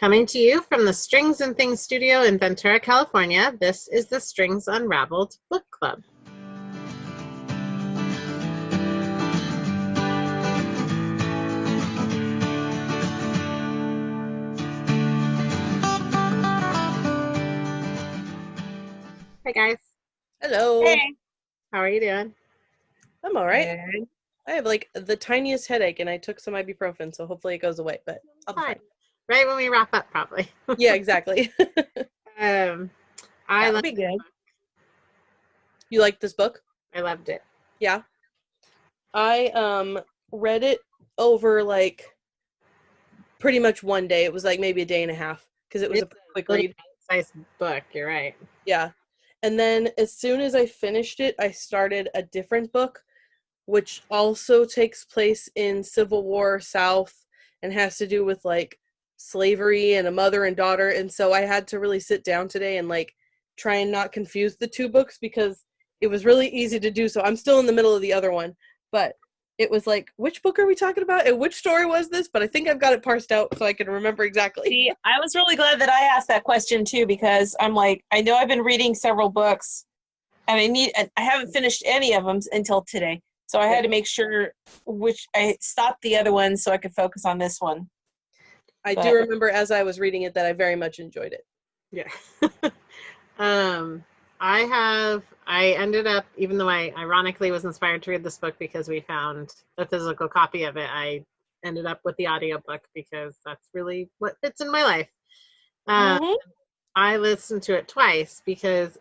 Coming to you from the Strings and Things studio in Ventura, California, this is the Strings Unraveled Book Club. Hi, guys. Hello. Hey. How are you doing? I'm all right. Good. I have like the tiniest headache and I took some ibuprofen, so hopefully it goes away, but I'll be fine. Right when we wrap up, probably. Yeah, exactly. I That'll loved be good. You like this book? I loved it. Yeah. I read it over like pretty much one day. It was like maybe a day and a half because it was It's a quick really read. nice book. You're right. Yeah. And then as soon as I finished it, I started a different book, which also takes place in Civil War South and has to do with like slavery and a mother and daughter. And so I had to really sit down today and like try and not confuse the two books because it was really easy to do so. I'm still in the middle of the other one, but it was like, which book are we talking about and which story was this? But I think I've got it parsed out so I can remember exactly. See, I was really glad that I asked that question too, because I'm like, I know I've been reading several books and I haven't finished any of them until today. So I had to make sure I stopped the other one so I could focus on this one. I do remember as I was reading it that I very much enjoyed it. Yeah. I ended up, even though I ironically was inspired to read this book because we found a physical copy of it, I ended up with the audiobook because that's really what fits in my life. I listened to it twice because,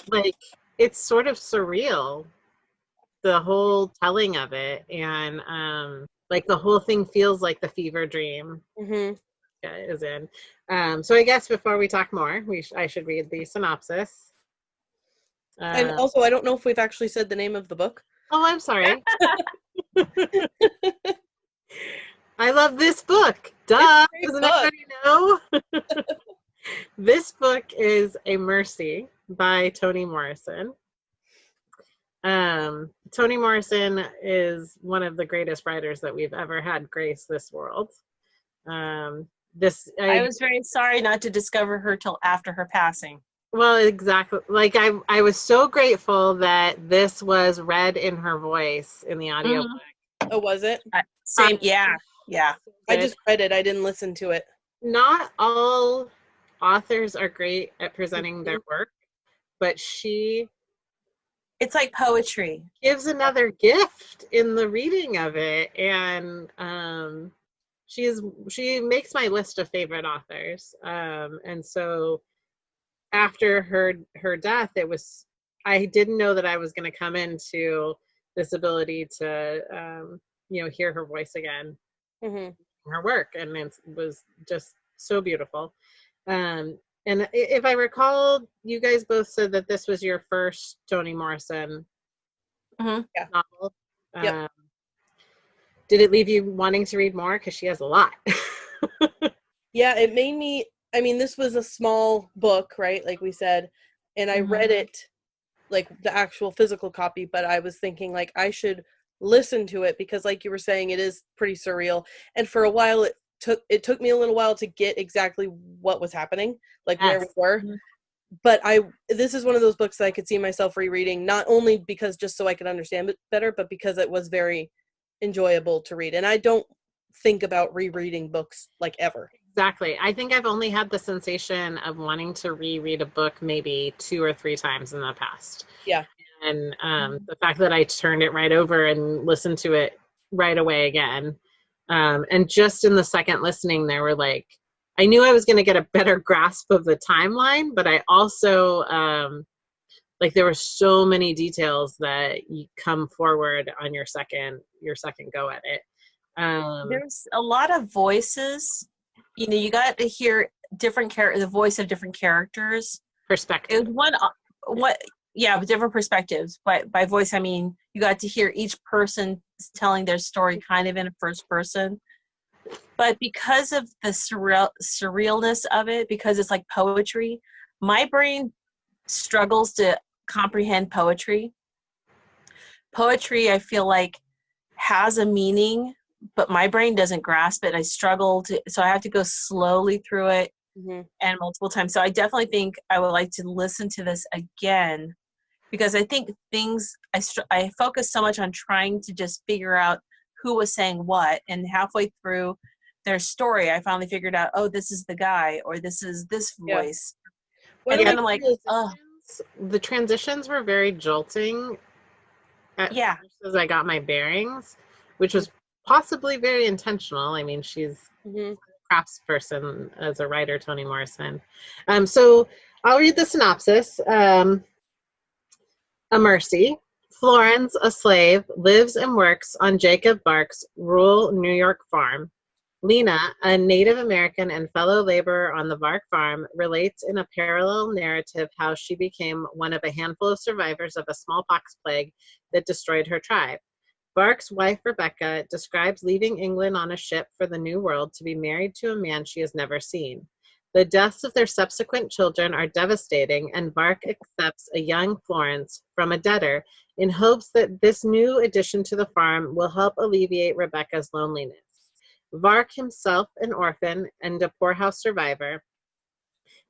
like, it's sort of surreal, the whole telling of it, and like the whole thing feels like the fever dream is in. So I guess before we talk more, I should read the synopsis. And also, I don't know if we've actually said the name of the book. Oh, I'm sorry. I love this book. Duh. Doesn't anybody know? This book is A Mercy by Toni Morrison. Toni Morrison is one of the greatest writers that we've ever had grace this world. I was very sorry not to discover her till after her passing. Well, exactly. Like I was so grateful that this was read in her voice in the audiobook. Oh, was it? Same. Yeah. I just read it. I didn't listen to it. Not all authors are great at presenting their work, but it's like poetry. Gives another gift in the reading of it, and she makes my list of favorite authors. And so after her death, I didn't know that I was going to come into this ability to hear her voice again, her work, and it was just so beautiful. And if I recall, you guys both said that this was your first Toni Morrison novel. Yep. Did it leave you wanting to read more? Because she has a lot. Yeah, it made me. I mean, this was a small book, right? Like we said, and I read it, like the actual physical copy, but I was thinking like I should listen to it because like you were saying, it is pretty surreal. And for a while it took me a little while to get exactly what was happening, like where we were. But this is one of those books that I could see myself rereading, not only because just so I could understand it better, but because it was very enjoyable to read. And I don't think about rereading books like ever. Exactly. I think I've only had the sensation of wanting to reread a book maybe 2 or 3 times in the past. Yeah. And the fact that I turned it right over and listened to it right away again. And just in the second listening, there were like, I knew I was going to get a better grasp of the timeline, but I also, like there were so many details that you come forward on your second go at it. There's a lot of voices. You got to hear the voice of different characters. Perspective. It was different perspectives. By voice, I mean you got to hear each person telling their story kind of in a first person. But because of the surrealness of it, because it's like poetry, my brain struggles to comprehend poetry. Poetry, I feel like, has a meaning, but my brain doesn't grasp it. I struggle to, so I have to go slowly through it and multiple times. So I definitely think I would like to listen to this again, because I think I focus so much on trying to just figure out who was saying what, and halfway through their story, I finally figured out, oh, this is the guy, or this is this voice. Well, And then I'm like, oh. The transitions were very jolting at first as I got my bearings, which was possibly very intentional. I mean, she's a crafts person as a writer, Toni Morrison. So I'll read the synopsis. A Mercy. Florence, a slave, lives and works on Jacob Bark's rural New York farm. Lena, a Native American and fellow laborer on the Bark farm, relates in a parallel narrative how she became one of a handful of survivors of a smallpox plague that destroyed her tribe. Bark's wife, Rebecca, describes leaving England on a ship for the New World to be married to a man she has never seen. The deaths of their subsequent children are devastating, and Bark accepts a young Florence from a debtor in hopes that this new addition to the farm will help alleviate Rebecca's loneliness. Vark, himself an orphan and a poorhouse survivor,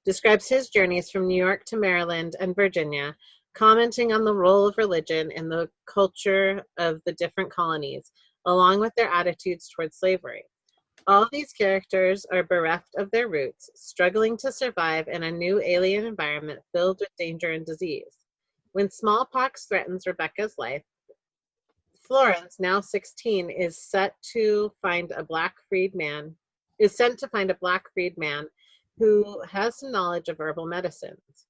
describes his journeys from New York to Maryland and Virginia, commenting on the role of religion in the culture of the different colonies, along with their attitudes towards slavery. All these characters are bereft of their roots, struggling to survive in a new alien environment filled with danger and disease. When smallpox threatens Rebecca's life, Florence, now 16, is sent to find a black freed man who has some knowledge of herbal medicines.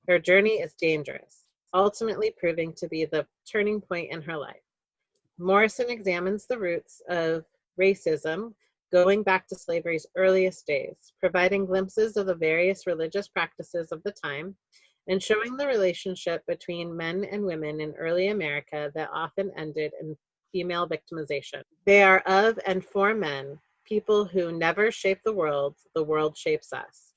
Her journey is dangerous, ultimately proving to be the turning point in her life. Morrison examines the roots of racism going back to slavery's earliest days, providing glimpses of the various religious practices of the time, and showing the relationship between men and women in early America that often ended in female victimization. They are of and for men, people who never shape the world shapes us.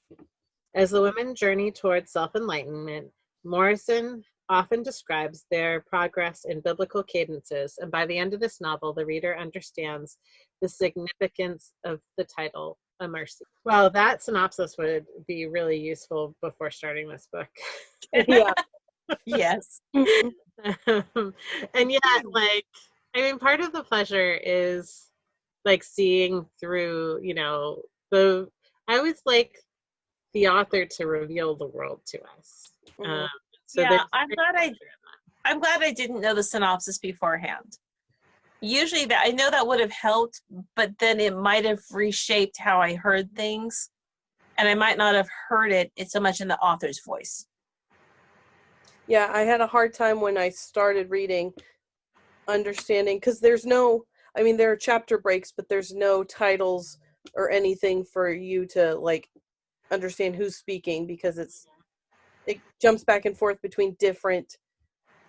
As the women journey towards self-enlightenment, Morrison often describes their progress in biblical cadences, and by the end of this novel, the reader understands the significance of the title, A Mercy. Well, that synopsis would be really useful before starting this book. Yeah. Yes. And yet, like, I mean, part of the pleasure is like seeing through, I always like the author to reveal the world to us. So yeah, I'm glad I didn't know the synopsis beforehand. Usually I know that would have helped, but then it might have reshaped how I heard things, and I might not have heard it so much in the author's voice. Yeah, I had a hard time when I started reading, understanding, because there are chapter breaks, but there's no titles or anything for you to like understand who's speaking, because it jumps back and forth between different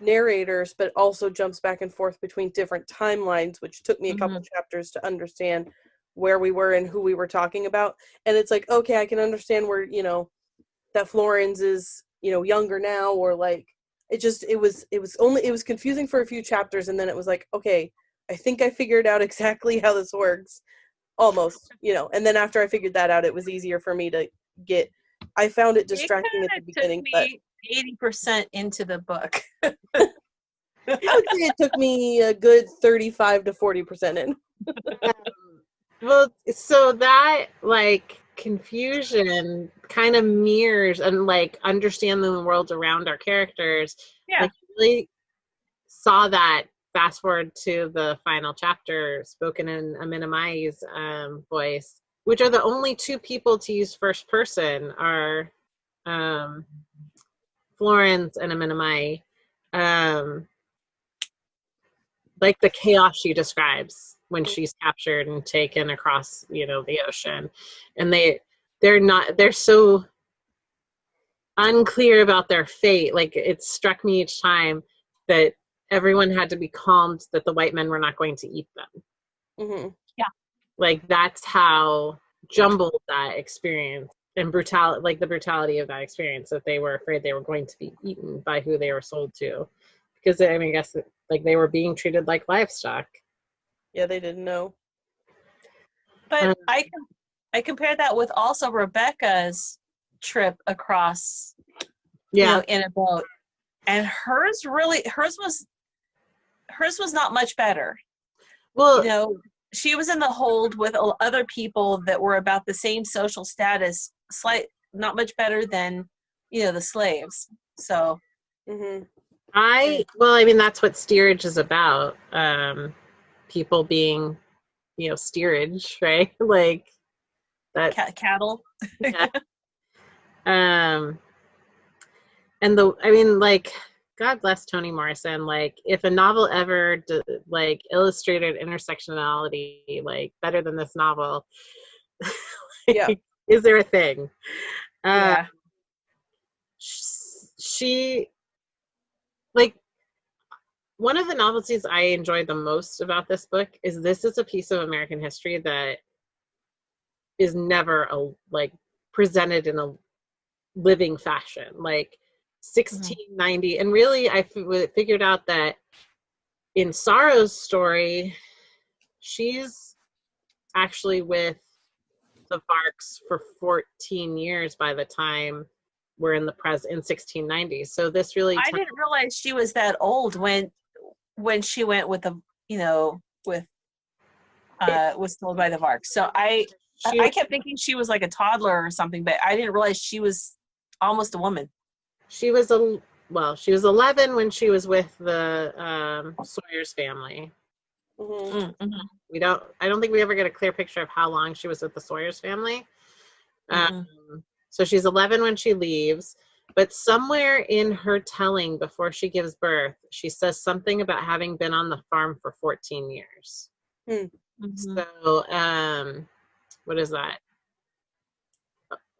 narrators, but also jumps back and forth between different timelines, which took me a couple chapters to understand where we were and who we were talking about. And it's like, okay, I can understand where, that Florence is, younger now, or like, it was confusing for a few chapters. And then it was like, okay, I think I figured out exactly how this works almost, and then after I figured that out, it was easier for me to get, I found it distracting at the beginning, but 80% into the book. I would say it took me a good 35 to 40% in. Well, so that like confusion kind of mirrors and like understanding the world around our characters. Yeah. Like, really saw that fast forward to the final chapter spoken in Aminamai's voice, which are the only two people to use first person are Florence and Aminamai. Like the chaos she describes when she's captured and taken across, the ocean. And they're so unclear about their fate. Like, it struck me each time that everyone had to be calmed that the white men were not going to eat them. Mm-hmm. Yeah. Like, that's how jumbled that experience and brutality, like the brutality of that experience, that they were afraid they were going to be eaten by who they were sold to. Because, I guess, like, they were being treated like livestock. Yeah, they didn't know. But I compare that with also Rebecca's trip across, you know, in a boat, and hers was not much better. Well, you know, she was in the hold with other people that were about the same social status, not much better than, you know, the slaves. So, I mean, that's what steerage is about. People being, you know, steerage, right? Like that cattle. Yeah. And I mean, like, God bless Toni Morrison. Like, if a novel ever like illustrated intersectionality like better than this novel, is there a thing? She, like, one of the novelties I enjoyed the most about this book is this is a piece of American history that is never like presented in a living fashion. Like 1690, and really I figured out that in Sorrow's story, she's actually with the Varks for 14 years by the time we're in 1690. So this really I didn't realize she was that old when she went with the, you know, was told by the Varks. So I kept thinking she was like a toddler or something, but I didn't realize she was almost a woman. She was 11 when she was with the Sawyer's family. I don't think we ever get a clear picture of how long she was with the Sawyer's family. So she's 11 when she leaves, but somewhere in her telling before she gives birth, she says something about having been on the farm for 14 years. So, what is that?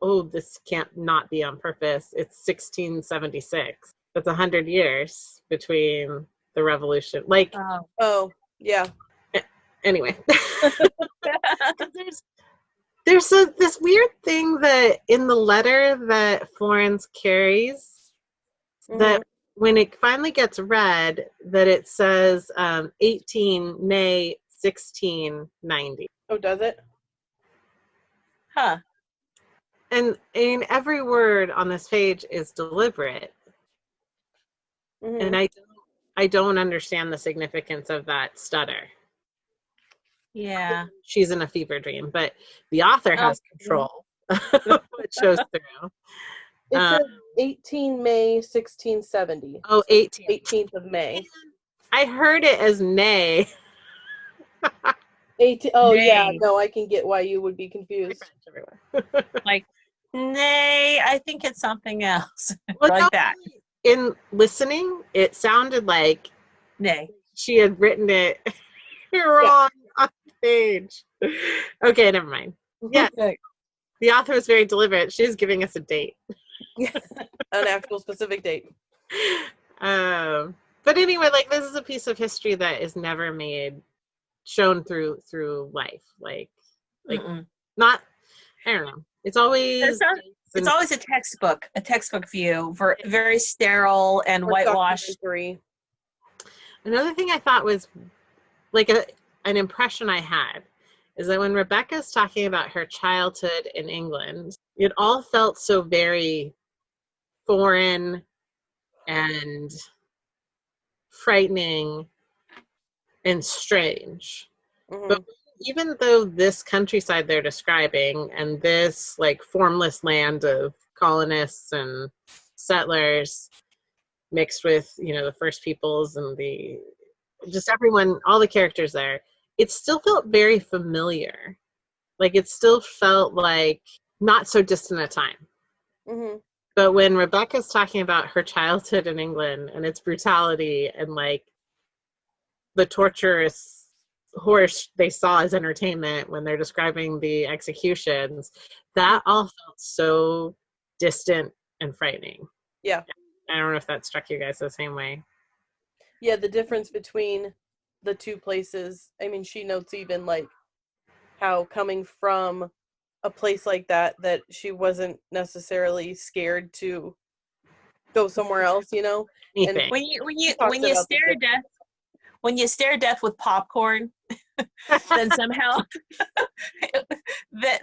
Oh, this can't not be on purpose. It's 1676. That's 100 years between the revolution. Like, Anyway, there's this weird thing that in the letter that Florence carries, that when it finally gets read, that it says 18 May 1690. Oh, does it? Huh. And every word on this page is deliberate. And I don't understand the significance of that stutter. Yeah. She's in a fever dream, but the author has control of what shows through. It says 18 May 1670. Oh, 18th of May. I heard it as May. 18. Oh, May. Yeah. No, I can get why you would be confused. Like, nay, I think it's something else. Like that. In listening, it sounded like nay. She had written it wrong on the page. Okay, never mind. Yeah. The author was very deliberate. She's giving us a date. An actual specific date. But anyway, like, this is a piece of history that is never shown through life. Like not, I don't know. It's always a textbook view, for very sterile and whitewashed. Another thing I thought was like an impression I had is that when Rebecca's talking about her childhood in England, it all felt so very foreign and frightening and strange. But even though this countryside they're describing and this like formless land of colonists and settlers mixed with, you know, the First Peoples and just everyone, all the characters there, it still felt very familiar. Like, it still felt like not so distant a time. But when Rebecca's talking about her childhood in England and its brutality and like the torturous horse they saw as entertainment when they're describing the executions, that all felt so distant and frightening. Yeah. I don't know if that struck you guys the same way. Yeah, the difference between the two places. I mean, she notes even like how coming from a place like that she wasn't necessarily scared to go somewhere else, you know. And when you stare death with popcorn, then somehow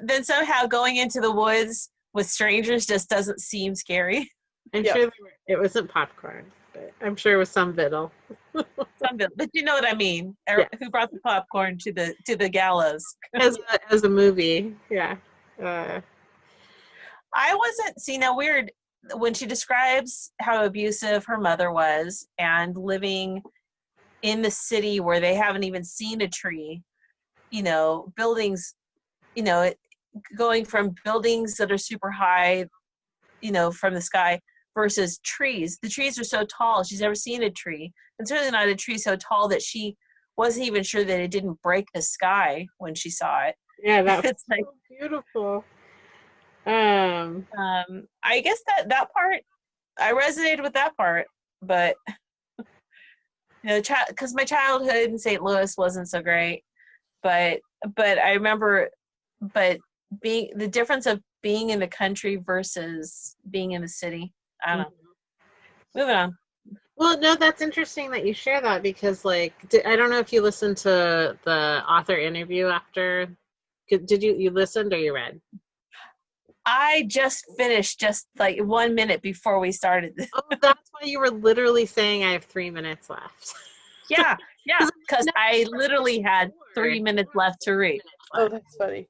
then somehow going into the woods with strangers just doesn't seem scary. I'm sure it wasn't popcorn, but I'm sure it was some Viddle. But you know what I mean. Yeah. Who brought the popcorn to the gallows? as a movie, yeah. I wasn't, see, now weird, when she describes how abusive her mother was and living in the city where they haven't even seen a tree, buildings, going from buildings that are super high, from the sky versus trees. The trees are so tall. She's never seen a tree. And certainly not a tree so tall that she wasn't even sure that it didn't break the sky when she saw it. Yeah, that was it's like so beautiful. I guess that part, I resonated with that part, but because my childhood in St. Louis wasn't so great, but I remember, being the difference of being in the country versus being in the city. I don't know. Moving on. Well, no, that's interesting that you share that because, I don't know if you listened to the author interview after. Did you listened or you read? I just finished just 1 minute before we started. Oh, that's why you were literally saying I have 3 minutes left. Yeah, because I literally had 3 minutes left to read. Oh, that's funny.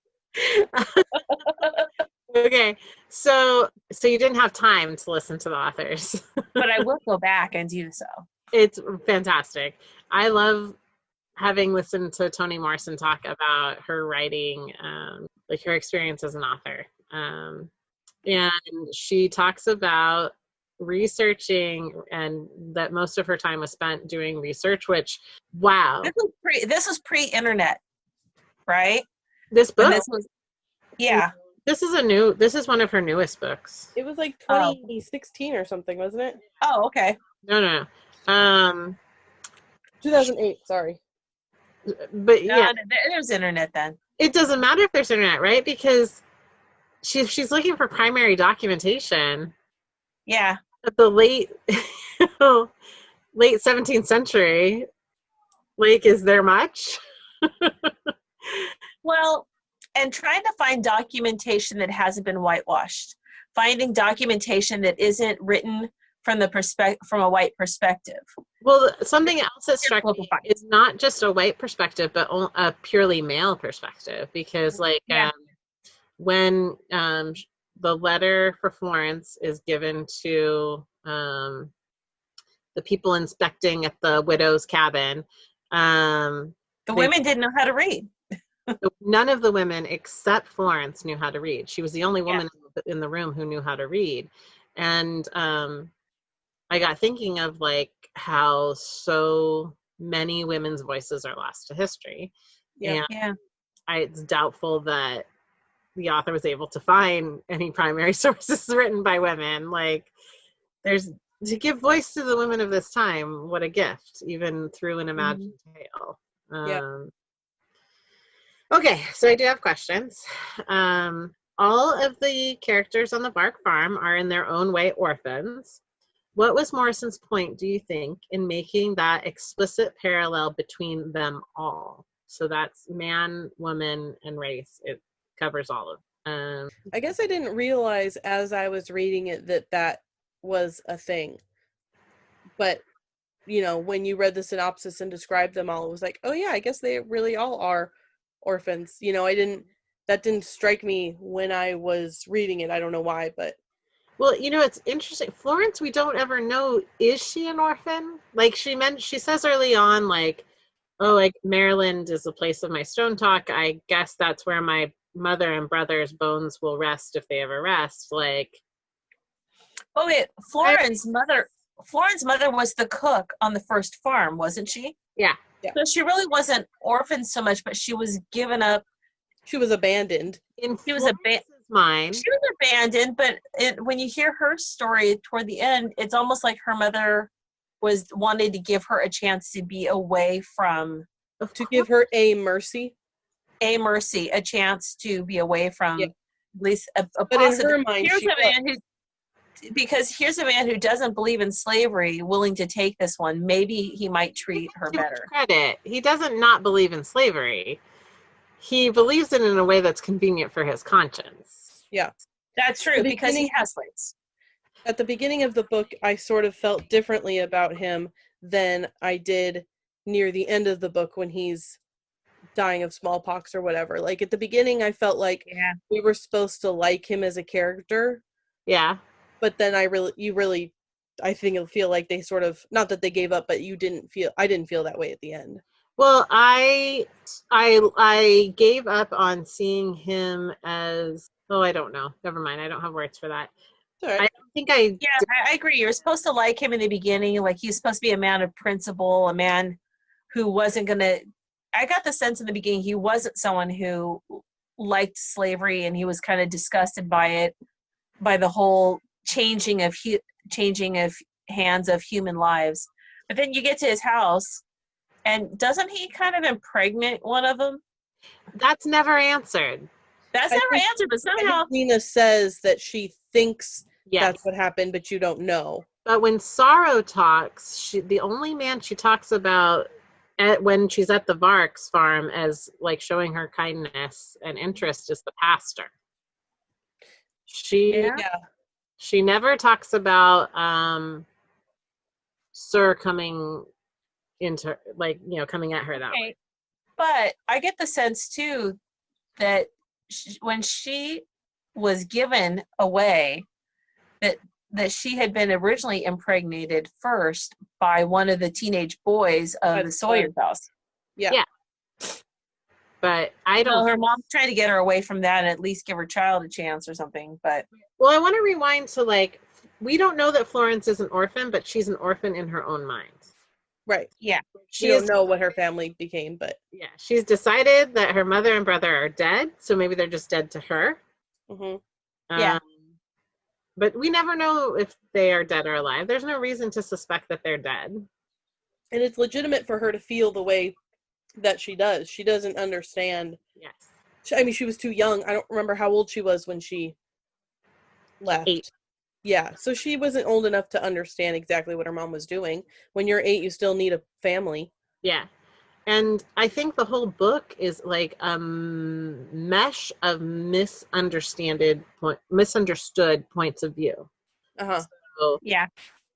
Okay, so you didn't have time to listen to the authors. But I will go back and do so. It's fantastic. I love having listened to Toni Morrison talk about her writing, her experience as an author. And she talks about researching and that most of her time was spent doing research, which, wow. This was pre-internet, right? This book? Yeah. This is one of her newest books. It was 2016 or something, wasn't it? Oh, okay. No. 2008, sorry. But yeah. There's internet then. It doesn't matter if there's internet, right? Because she's looking for primary documentation. Yeah. At the late 17th century. Is there much? Well, and trying to find documentation that hasn't been whitewashed, finding documentation that isn't written from a white perspective. Well, something else that struck me is not just a white perspective, but a purely male perspective. Because, when the letter for Florence is given to the people inspecting at the widow's cabin, the women didn't know how to read. None of the women except Florence knew how to read. She was the only woman in the room who knew how to read. And I got thinking of how so many women's voices are lost to history. Yeah. And it's doubtful that the author was able to find any primary sources written by women. There's to give voice to the women of this time. What a gift, even through an imagined tale. Okay, so I do have questions. All of the characters on the Bark Farm are in their own way orphans. What was Morrison's point, do you think, in making that explicit parallel between them all? So that's man, woman, and race. It covers all of them. I guess I didn't realize as I was reading it that was a thing. But, when you read the synopsis and described them all, it was like, oh yeah, I guess they really all are orphans. That didn't strike me when I was reading it. I don't know why, but. Well, it's interesting. Florence, we don't ever know, is she an orphan? She says early on, Maryland is the place of my stone talk. I guess that's where my mother and brother's bones will rest if they ever rest. Oh wait, Florence' mother was the cook on the first farm, wasn't she? Yeah. So she really wasn't orphaned so much, but she was given up. She was abandoned. She was abandoned, but when you hear her story toward the end, it's almost like her mother was wanting to give her a chance to be away from. To give her a mercy, a chance to be away from at least a but in her mind, because here's a man who doesn't believe in slavery willing to take this one. Maybe he might treat her Too much better. credit. He doesn't not believe in slavery. He believes it in a way that's convenient for his conscience. Yeah. That's true, because he has slaves. At the beginning of the book, I sort of felt differently about him than I did near the end of the book when he's dying of smallpox or whatever. Like at the beginning, I felt like we were supposed to like him as a character. Yeah. But then I think it'll feel like they sort of, not that they gave up, but I didn't feel that way at the end. Well, I gave up on seeing him as, I don't know. Never mind. I don't have words for that. All right. I don't think I agree. You're supposed to like him in the beginning. Like he's supposed to be a man of principle, a man who wasn't going to, I got the sense in the beginning he wasn't someone who liked slavery, and he was kind of disgusted by it, by the whole changing of hands of human lives. But then you get to his house, and doesn't he kind of impregnate one of them? That's never answered. That's never answered, but somehow Nina says that she thinks that's what happened, but you don't know. But when Sorrow talks, the only man she talks about when she's at the Varks farm as like showing her kindness and interest is the pastor. She never talks about Sir coming into, like, coming at her that way. But I get the sense too that when she was given away, that she had been originally impregnated first by one of the teenage boys of the Sawyer's house. Yeah. But I don't. Well, her mom's trying to get her away from that and at least give her child a chance or something. But I want to rewind to we don't know that Florence is an orphan, but she's an orphan in her own mind. Right. Yeah. She don't know what her family became, but she's decided that her mother and brother are dead, so maybe they're just dead to her. Mm-hmm. But we never know if they are dead or alive. There's no reason to suspect that they're dead. And it's legitimate for her to feel the way that she does. She doesn't understand. Yes. I mean, she was too young. I don't remember how old she was when she left. 8. Yeah, so she wasn't old enough to understand exactly what her mom was doing. When you're 8, you still need a family. Yeah. And I think the whole book is like a mesh of misunderstood points of view. Uh-huh. So,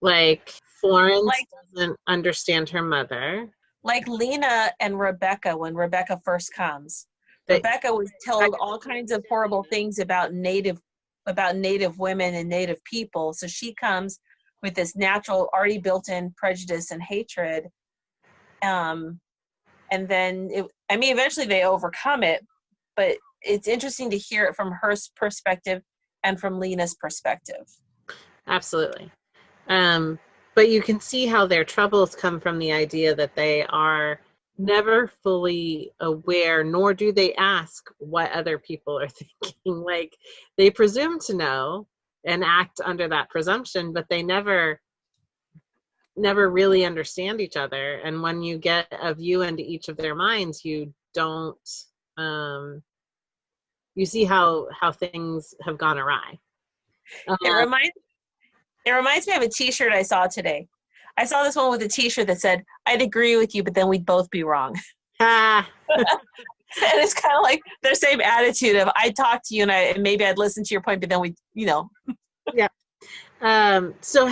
like Florence doesn't understand her mother. Like Lena and Rebecca, when Rebecca first comes. Rebecca was told all kinds of horrible things about native women and native people. So she comes with this natural, already built-in prejudice and hatred. And then, eventually they overcome it, but it's interesting to hear it from her perspective and from Lena's perspective. Absolutely. But you can see how their troubles come from the idea that they are never fully aware, nor do they ask what other people are thinking. Like, they presume to know and act under that presumption, but they never really understand each other. And when you get a view into each of their minds, you don't you see how things have gone awry. It reminds me of a t-shirt I saw today. I saw this one with a t-shirt that said, "I'd agree with you, but then we'd both be wrong." And it's kind of like their same attitude of, I talk to you and maybe I'd listen to your point, but then we. Yeah. So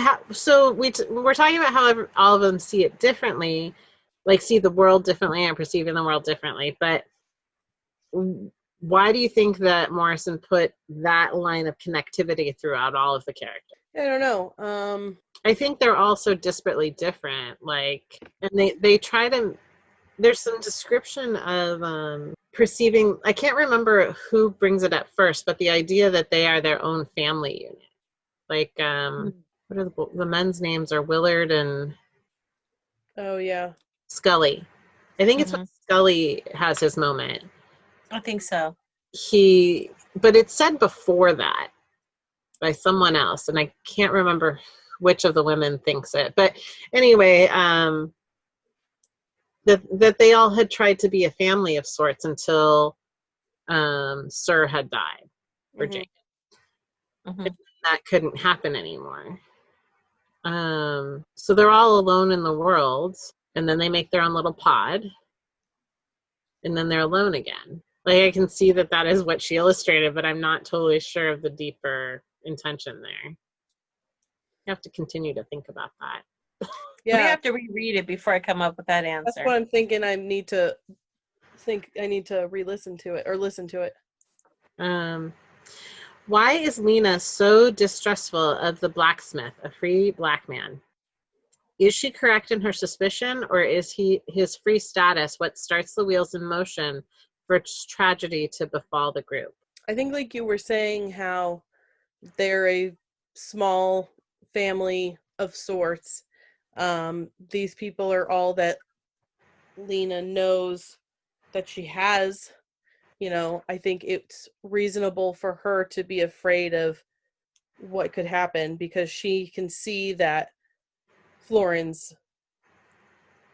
we're talking about how all of them see it differently, like see the world differently and perceiving the world differently. But why do you think that Morrison put that line of connectivity throughout all of the characters? I don't know. I think they're all so disparately different. And they try to. There's some description of perceiving. I can't remember who brings it up first, but the idea that they are their own family unit. Like, what are the men's names are Willard and Scully. I think it's when Scully has his moment. I think so. But it's said before that by someone else, and I can't remember which of the women thinks it. But anyway, that they all had tried to be a family of sorts until Sir had died, or Jake. Mm-hmm. that couldn't happen anymore. So they're all alone in the world, and then they make their own little pod, and then they're alone again. Like, I can see that that is what she illustrated, but I'm not totally sure of the deeper intention there. You have to continue to think about that. We have to reread it before I come up with that answer. That's what I'm thinking. I need to re-listen to it or listen to it. Why is Lena so distrustful of the blacksmith, a free black man? Is she correct in her suspicion, or is his free status what starts the wheels in motion for tragedy to befall the group? I think, like you were saying, how they're a small family of sorts. These people are all that Lena knows that she has. You know, I think it's reasonable for her to be afraid of what could happen, because she can see that Florence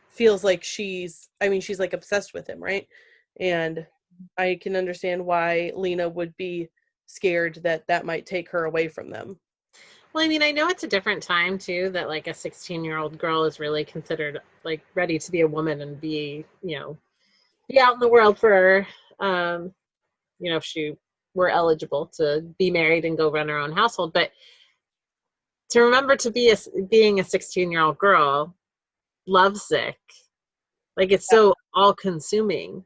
feels like she's like obsessed with him, right? And I can understand why Lena would be scared that that might take her away from them. Well, I mean, I know it's a different time too, that like a 16-year-old girl is really considered like ready to be a woman and be, you know, be out in the world for, you know, if she were eligible to be married and go run her own household. But to remember to be being a 16-year-old girl, lovesick, like it's so all-consuming.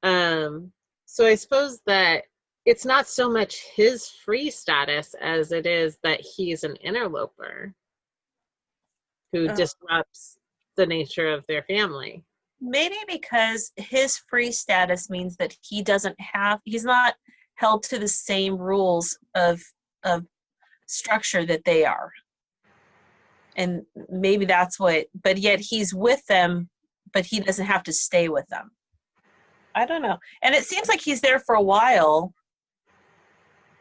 So I suppose that it's not so much his free status as it is that he's an interloper who disrupts the nature of their family. Maybe because his free status means that he's not held to the same rules of structure that they are. And maybe that's but yet he's with them, but he doesn't have to stay with them. I don't know. And it seems like he's there for a while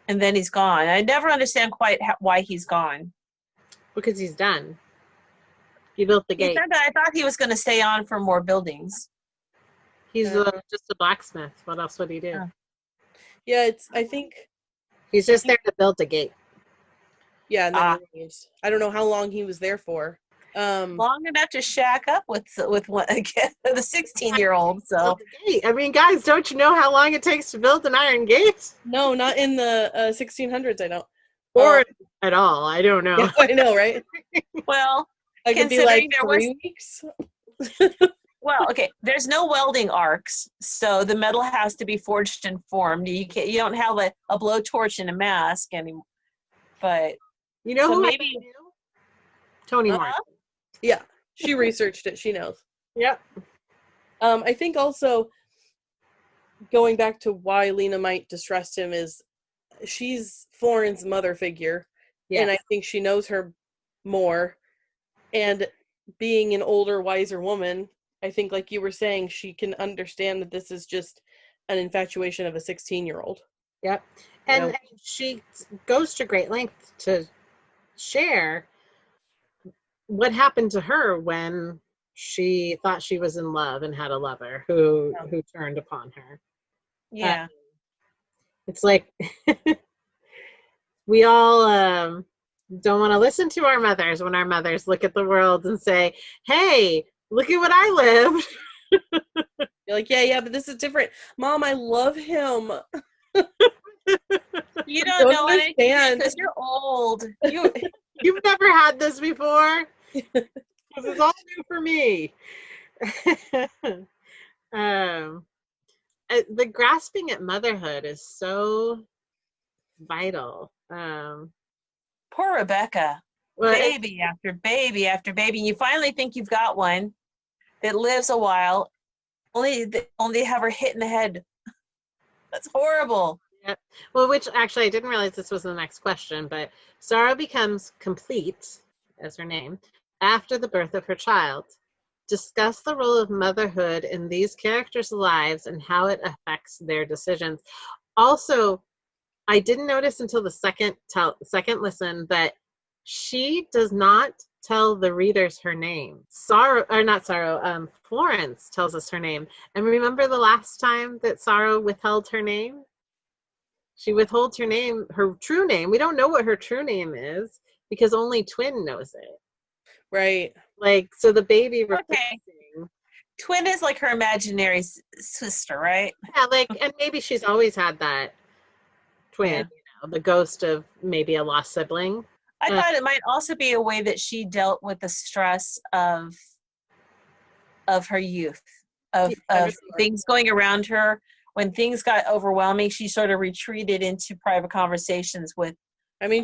and then he's gone. I never understand quite why he's gone. Because he's done. He built the gate. I thought he was going to stay on for more buildings. He's just a blacksmith. What else would he do? Yeah, I think he's just there to build a gate. Yeah, and then I don't know how long he was there for. Long enough to shack up with one again, the 16-year-old. So I mean, guys, don't you know how long it takes to build an iron gate? No, not in the 1600s. I don't. Or at all. I don't know. Yeah, I know, right? Well, I could be like 3 weeks. Well, okay. There's no welding arcs, so the metal has to be forged and formed. You don't have a blowtorch and a mask anymore. But you know who maybe Toni Morrison. Yeah, she researched it. She knows. Yep. I think also going back to why Lena might distrust him is she's Florence's mother figure, and I think she knows her more. And being an older, wiser woman, I think, like you were saying, she can understand that this is just an infatuation of a 16-year-old. Yep. And she goes to great lengths to share what happened to her when she thought she was in love and had a lover who turned upon her. Yeah. It's like we all don't want to listen to our mothers when our mothers look at the world and say, hey, look at what I lived. You're like, yeah, but this is different. Mom, I love him. You don't know anything because you're old. You've never had this before. This is all new for me. The grasping at motherhood is so vital. Poor Rebecca. Baby after baby after baby. And you finally think you've got one that lives a while, only have her hit in the head. That's horrible. Yeah. Well, which actually I didn't realize this was the next question, but Sarah becomes complete, as her name, after the birth of her child. Discuss the role of motherhood in these characters' lives and how it affects their decisions. Also, I didn't notice until the second listen that she does not tell the readers her name. Florence tells us her name. And remember the last time that Sorrow withheld her name? She withholds her name, her true name. We don't know what her true name is because only Twin knows it. Right. Like, so the baby Okay. replacing. Twin is like her imaginary sister, right? Yeah, like, and maybe she's always had that twin, Yeah. you know, the ghost of maybe a lost sibling. I thought it might also be a way that she dealt with the stress of her youth, of things going around her. When things got overwhelming, she sort of retreated into private conversations with, I mean,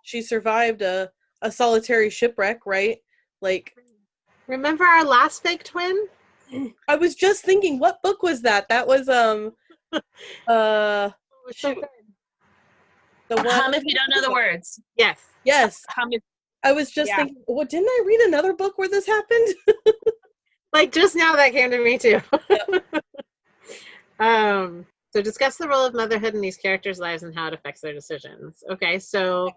she survived a solitary shipwreck, right? Like, remember our last fake twin? I was just thinking, what book was that? That was so shoot. good. The one. Hum if you don't know the words. Yes. Hum if, I was just thinking, well, didn't I read another book where this happened? Like just now that came to me too. So discuss the role of motherhood in these characters' lives and how it affects their decisions. Okay, so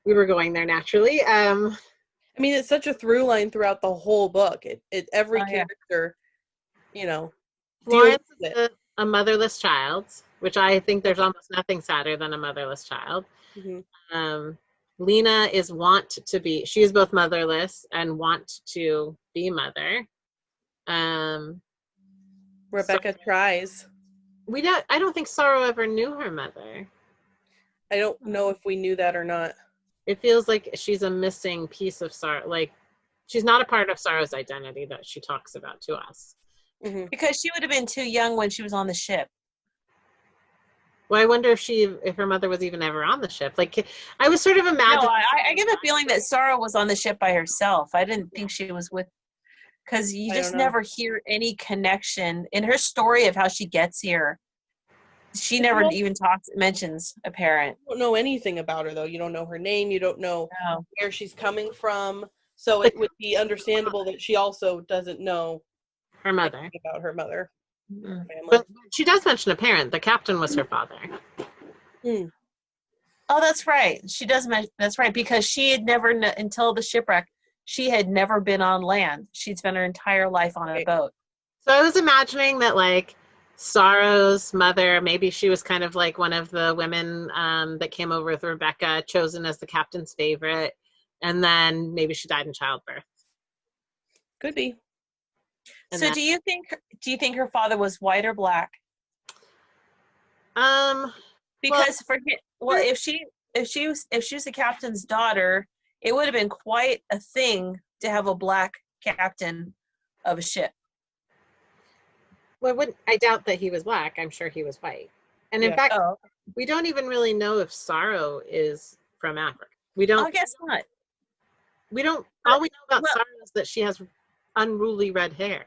we were going there naturally. I mean, it's such a through line throughout the whole book. Every character, you know, Florence is a motherless child, which I think there's almost nothing sadder than a motherless child. Mm-hmm. Lena is she is both motherless and want to be mother. Rebecca tries. I don't think Sorrow ever knew her mother. I don't know if we knew that or not. It feels like she's a missing piece of Sorrow. Like, she's not a part of Sorrow's identity that she talks about to us. Mm-hmm. Because she would have been too young when she was on the ship. Well, I wonder if her mother was even ever on the ship. Like, I was sort of imagining. No, I get the feeling that Sorrow was on the ship by herself. I didn't think she was with, because you just never hear any connection in her story of how she gets here. She never even mentions a parent. You don't know anything about her, though. You don't know her name. You don't know where she's coming from. So it would be understandable that she also doesn't know her mother about her mother. Mm-hmm. But she does mention a parent. The captain was her father. Mm. Oh, that's right. She does mention. That's right, because she had never until the shipwreck. She had never been on land. She'd spent her entire life on a boat. So I was imagining that, like, Sorrow's mother, maybe she was kind of like one of the women that came over with Rebecca, chosen as the captain's favorite, and then maybe she died in childbirth. Could be. And so do you think her father was white or black? Because if she was the captain's daughter, it would have been quite a thing to have a black captain of a ship. Well, I doubt that he was black. I'm sure he was white. And in fact, we don't even really know if Sorrow is from Africa. We don't. I guess not. We don't. All we know about Sorrow is that she has unruly red hair.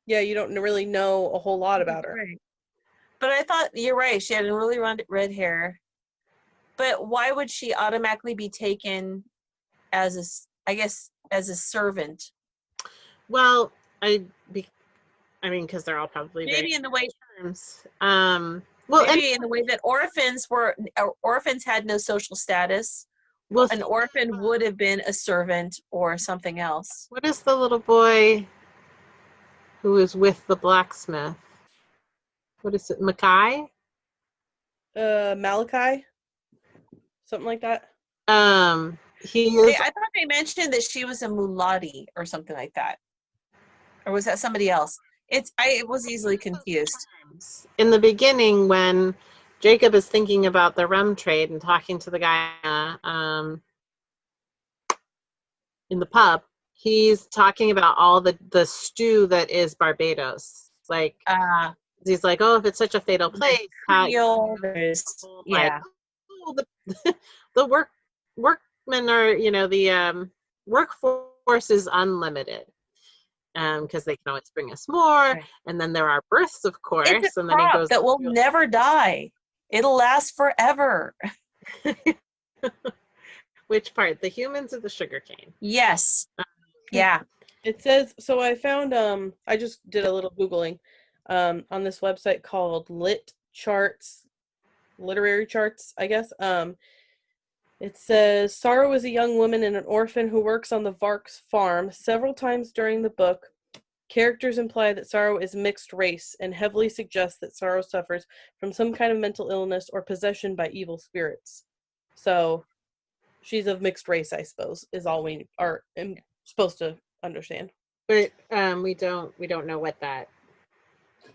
Yeah, you don't really know a whole lot about her. Right. But I thought you're right. She had really red hair. But why would she automatically be taken as a servant? Well, because they're all probably maybe in the way terms. In the way that orphans had no social status. Well, an orphan would have been a servant or something else. What is the little boy who is with the blacksmith? What is it, Malachi? Something like that. I thought they mentioned that she was a mulati or something like that. Or was that somebody else? I was easily confused. In the beginning, when Jacob is thinking about the rum trade and talking to the guy in the pub, he's talking about all the stew that is Barbados. Like, he's like, oh, if it's such a fatal place, the workmen are, the workforce is unlimited. Because they can always bring us more, right. And then there are births, of course. It's a and crop then he goes that will never die. It'll last forever. Which part? The humans or the sugarcane? Yes. Yeah. It says so. I found I just did a little Googling on this website called Literary Charts, I guess. It says, Sorrow is a young woman and an orphan who works on the Varks farm. Several times during the book, Characters imply that Sorrow is mixed race and heavily suggest that Sorrow suffers from some kind of mental illness or possession by evil spirits. So she's of mixed race, I suppose, is all we are supposed to understand. But we don't know what that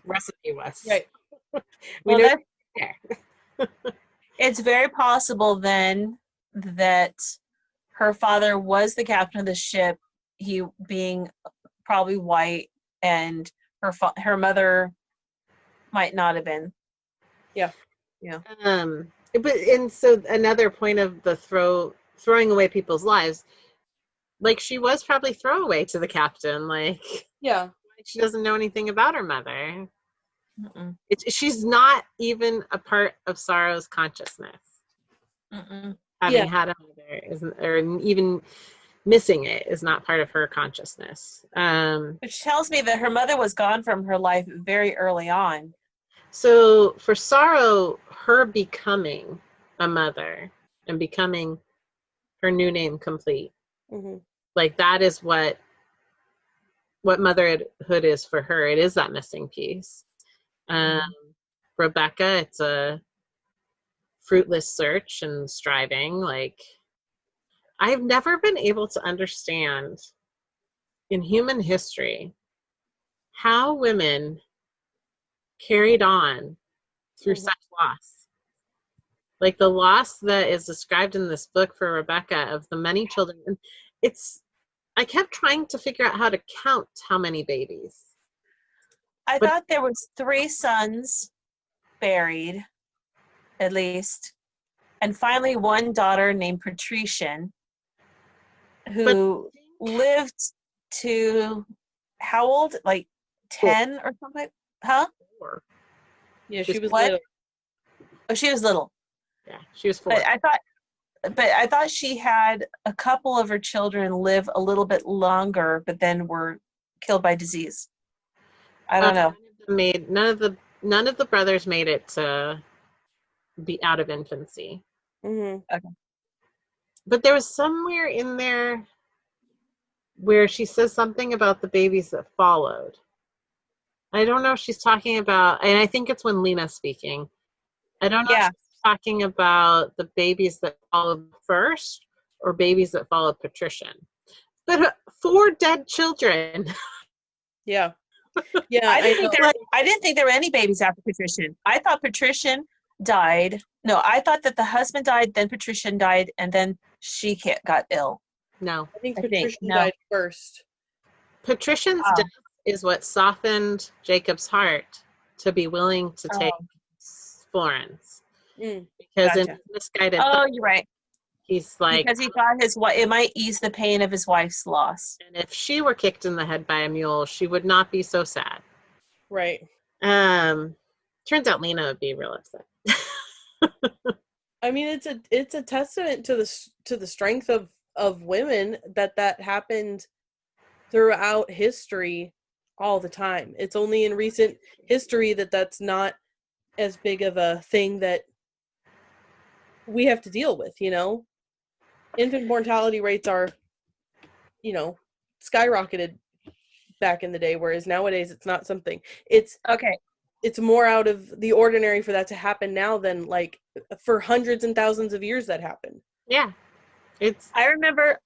recipe was. Right. We Well, know that's there. it's very possible then that her father was the captain of the ship, he being probably white, and her mother might not have been. Yeah. But and so another point of the throwing away people's lives, like she was probably throwaway to the captain, like Yeah. she doesn't know anything about her mother. Mm-mm. She's not even a part of Sorrow's consciousness. Mm-mm. Having had a mother isn't, or even missing it is not part of her consciousness. Which tells me that her mother was gone from her life very early on. So for Sorrow, her becoming a mother and becoming her new name complete, like that is what motherhood is for her. It is that missing piece. Rebecca, it's a fruitless search and striving. Like, I've never been able to understand in human history how women carried on through such loss. Like the loss that is described in this book for Rebecca of the many children. I kept trying to figure out how to count how many babies. I thought there was 3 sons buried, at least, and finally one daughter named Patrician, who lived to how old? Like 10 or something? Huh? 4. Yeah, she was what? little. Oh, she was little. Yeah, she was 4. But I thought she had a couple of her children live a little bit longer, but then were killed by disease. I don't know. None of the brothers made it to be out of infancy. Mm-hmm. Okay. But there was somewhere in there where she says something about the babies that followed. I don't know if she's talking about, and I think it's when Lena's speaking. I don't know if she's talking about the babies that followed first or babies that followed Patrician. But 4 dead children. Yeah. Yeah. I didn't think there were any babies after Patrician. I thought Patrician died. No, I thought that the husband died, then Patrician died, and then she got ill. No. I think Patrician died first. Patrician's death is what softened Jacob's heart to be willing to take Florence. Because in his misguided thought, you're right. He's like, because he thought it might ease the pain of his wife's loss. And if she were kicked in the head by a mule, she would not be so sad. Right. Turns out Lena would be real upset. I mean, it's a testament to the strength of women that happened throughout history all the time. It's only in recent history that's not as big of a thing that we have to deal with, you know? Infant mortality rates are, skyrocketed back in the day, whereas nowadays it's not something. It's more out of the ordinary for that to happen now than like for hundreds and thousands of years that happened. Yeah. I remember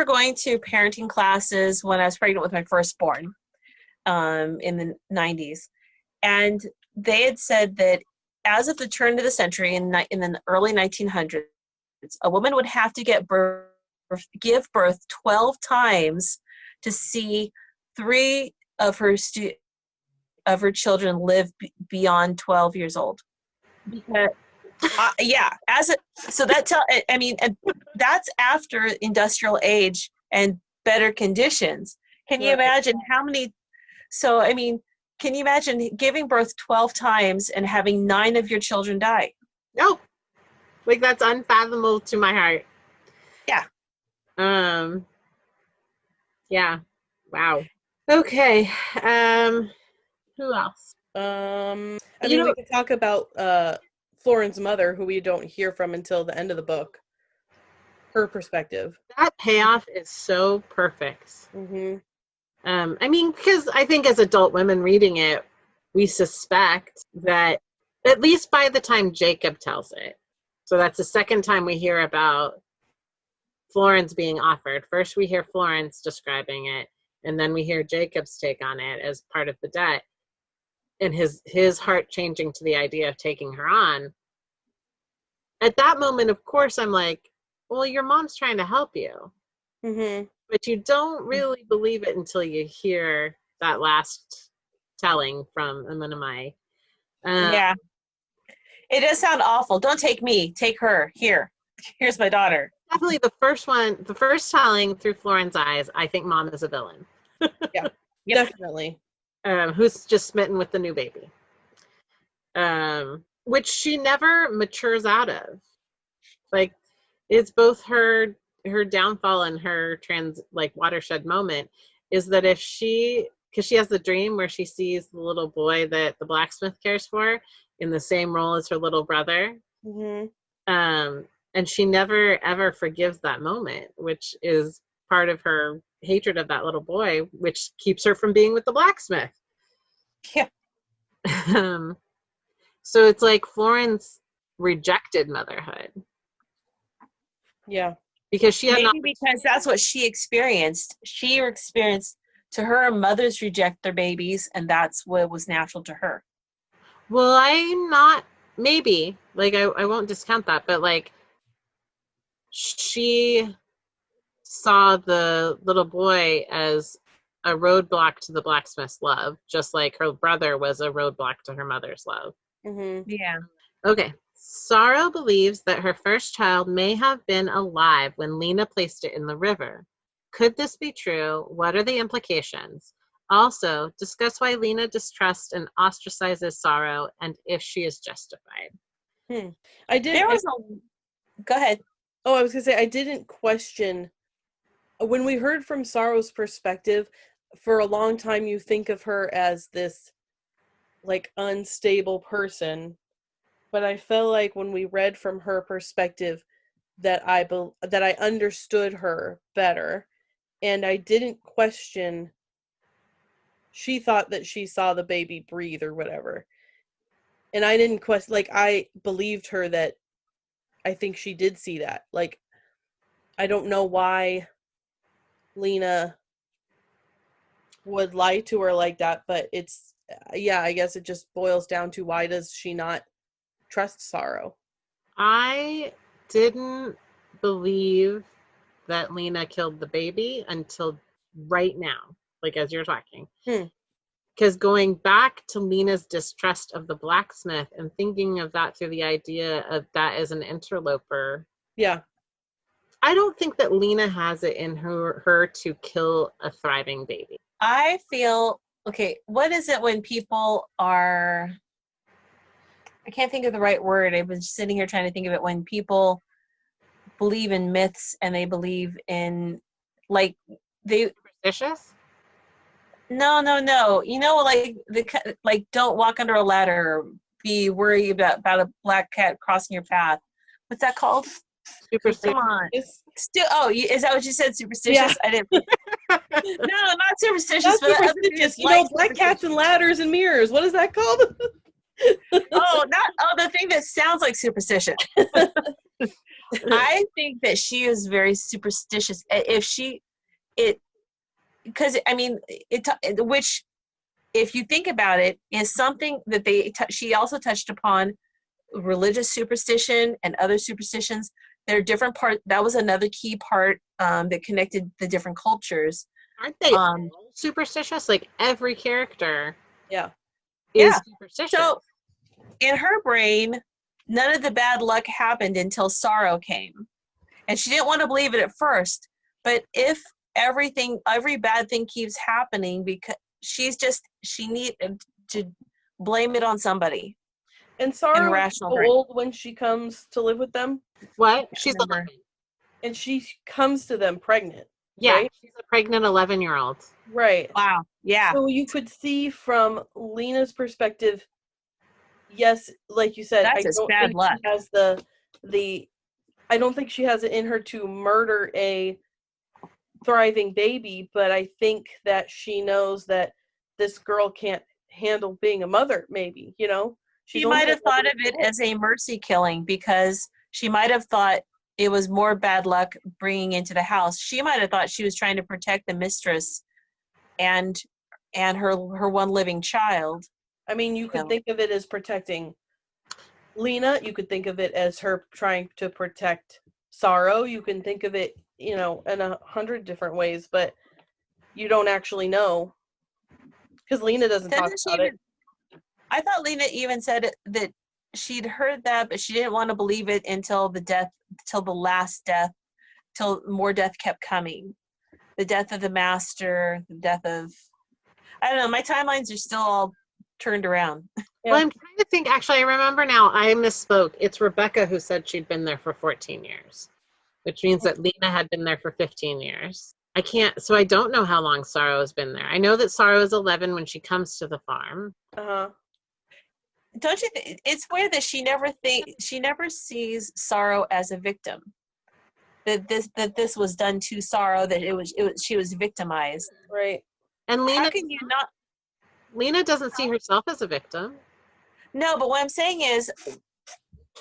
going to parenting classes when I was pregnant with my firstborn in the 90s. And they had said that as of the turn of the century in the early 1900s, a woman would have to give birth 12 times to see 3 of her children live beyond 12 years old. Because that's after industrial age and better conditions. Can you imagine how many? So I mean, can you imagine giving birth 12 times and having 9 of your children die? No, like that's unfathomable to my heart. Yeah. Yeah. Wow. Okay. Who else? We could talk about Florence's mother, who we don't hear from until the end of the book. Her perspective. That payoff is so perfect. Mm-hmm. I mean, because I think as adult women reading it, we suspect that at least by the time Jacob tells it. So that's the second time we hear about Florence being offered. First we hear Florence describing it, and then we hear Jacob's take on it as part of the debt, and his heart changing to the idea of taking her on. At that moment, of course, I'm like, well, your mom's trying to help you. Mm-hmm. But you don't really believe it until you hear that last telling from Amunamai. Yeah. It does sound awful. Don't take me. Take her. Here's my daughter. Definitely the first telling through Florence's eyes, I think mom is a villain. Yeah, Yep. definitely. Who's just smitten with the new baby. Which she never matures out of. Like, it's both her downfall and her watershed moment is that because she has the dream where she sees the little boy that the blacksmith cares for in the same role as her little brother. Mm-hmm. And she never ever forgives that moment, which is part of her hatred of that little boy, which keeps her from being with the blacksmith. Yeah. So it's like Florence rejected motherhood. Yeah. Because she had because that's what she experienced. She experienced, to her, mothers reject their babies, and that's what was natural to her. Well, I'm not, maybe, like, I won't discount that, but, like, she saw the little boy as a roadblock to the blacksmith's love, just like her brother was a roadblock to her mother's love. Mm-hmm. Yeah. Okay. Sorrow believes that her first child may have been alive when Lena placed it in the river. Could this be true? What are the implications? Also, discuss why Lena distrusts and ostracizes Sorrow and if she is justified. Go ahead. Oh, I was going to say, I didn't question. When we heard from Sorrow's perspective, for a long time you think of her as this, like, unstable person. But I felt like when we read from her perspective that I understood her better, and I didn't question. She thought that she saw the baby breathe or whatever, and I didn't question. Like, I believed her that I think she did see that. Like, I don't know why Lena would lie to her like that, but it's, yeah, I guess it just boils down to, why does she not trust Sorrow? I didn't believe that Lena killed the baby until right now, like as you're talking. Because going back to Lena's distrust of the blacksmith and thinking of that through the idea of that as an interloper. Yeah. I don't think that Lena has it in her to kill a thriving baby. I feel, okay, what is it when people are, I can't think of the right word. I've been sitting here trying to think of it. When people believe in myths and they believe in, like, they... Superstitious? No. You know, like don't walk under a ladder, or be worried about a black cat crossing your path. What's that called? Superstitious. Come on. Is that what you said? Superstitious? Yeah. I didn't. No, not superstitious. Not superstitious. You know, black cats and ladders and mirrors. What is that called? The thing that sounds like superstition. I think that she is very superstitious. Because I mean, which, if you think about it, is something that she also touched upon religious superstition and other superstitions. There are different parts. That was another key part that connected the different cultures. Aren't they all superstitious? Like, every character is superstitious. So in her brain, none of the bad luck happened until Sorrow came. And she didn't want to believe it at first. But if every bad thing keeps happening, because she needed to blame it on somebody. And Sorrow is old when she comes to live with them. What? She's 11. And she comes to them pregnant. Yeah, right? She's a pregnant 11-year-old. Right. Wow. Yeah. So you could see from Lena's perspective, yes, like you said, That's I don't bad think luck. she has the I don't think she has it in her to murder a thriving baby, but I think that she knows that this girl can't handle being a mother, maybe, you know? She might have thought of it as a mercy killing, because she might have thought it was more bad luck bringing into the house. She might have thought she was trying to protect the mistress and her one living child. I mean, you could think of it as protecting Lena. You could think of it as her trying to protect Sorrow. You can think of it, you know, in 100 different ways, but you don't actually know because Lena doesn't talk about it. I thought Lena even said that she'd heard that, but she didn't want to believe it until the last death, till more death kept coming. The death of the master, the death of, I don't know, my timelines are still all turned around. Yeah. Well, I'm trying to think, actually, I remember now, I misspoke. It's Rebecca who said she'd been there for 14 years, which means that Lena had been there for 15 years. So I don't know how long Sorrow has been there. I know that Sorrow is 11 when she comes to the farm. Uh-huh. Don't you think it's weird that she never sees Sorrow as a victim? That this was done to Sorrow, that she was victimized. Right. And Lena, how can you not? Lena doesn't see herself as a victim. No, but what I'm saying is,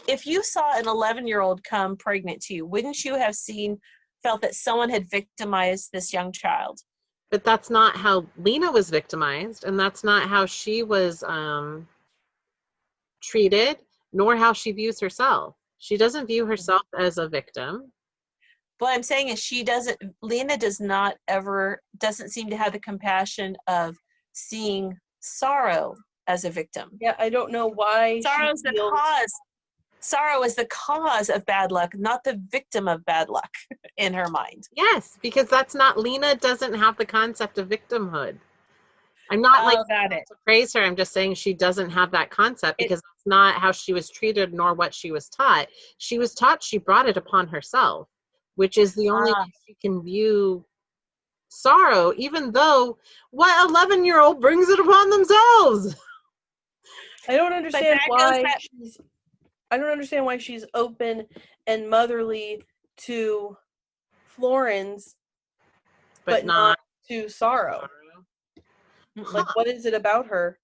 if you saw an 11-year-old come pregnant to you, wouldn't you have felt that someone had victimized this young child? But that's not how Lena was victimized, and that's not how she was treated, nor how she views herself. She doesn't view herself as a victim. What I'm saying is Lena doesn't seem to have the compassion of seeing Sorrow as a victim. Yeah, I don't know why. Sorrow is the cause of bad luck, not the victim of bad luck in her mind. Yes, because Lena doesn't have the concept of victimhood. I'm not to praise her. I'm just saying she doesn't have that concept because that's not how she was treated nor what she was taught. She was taught she brought it upon herself, which is the only way she can view sorrow, even though what 11-year-old brings it upon themselves? I don't understand why she's open and motherly to Florence, but not to Sorrow. Like, what is it about her?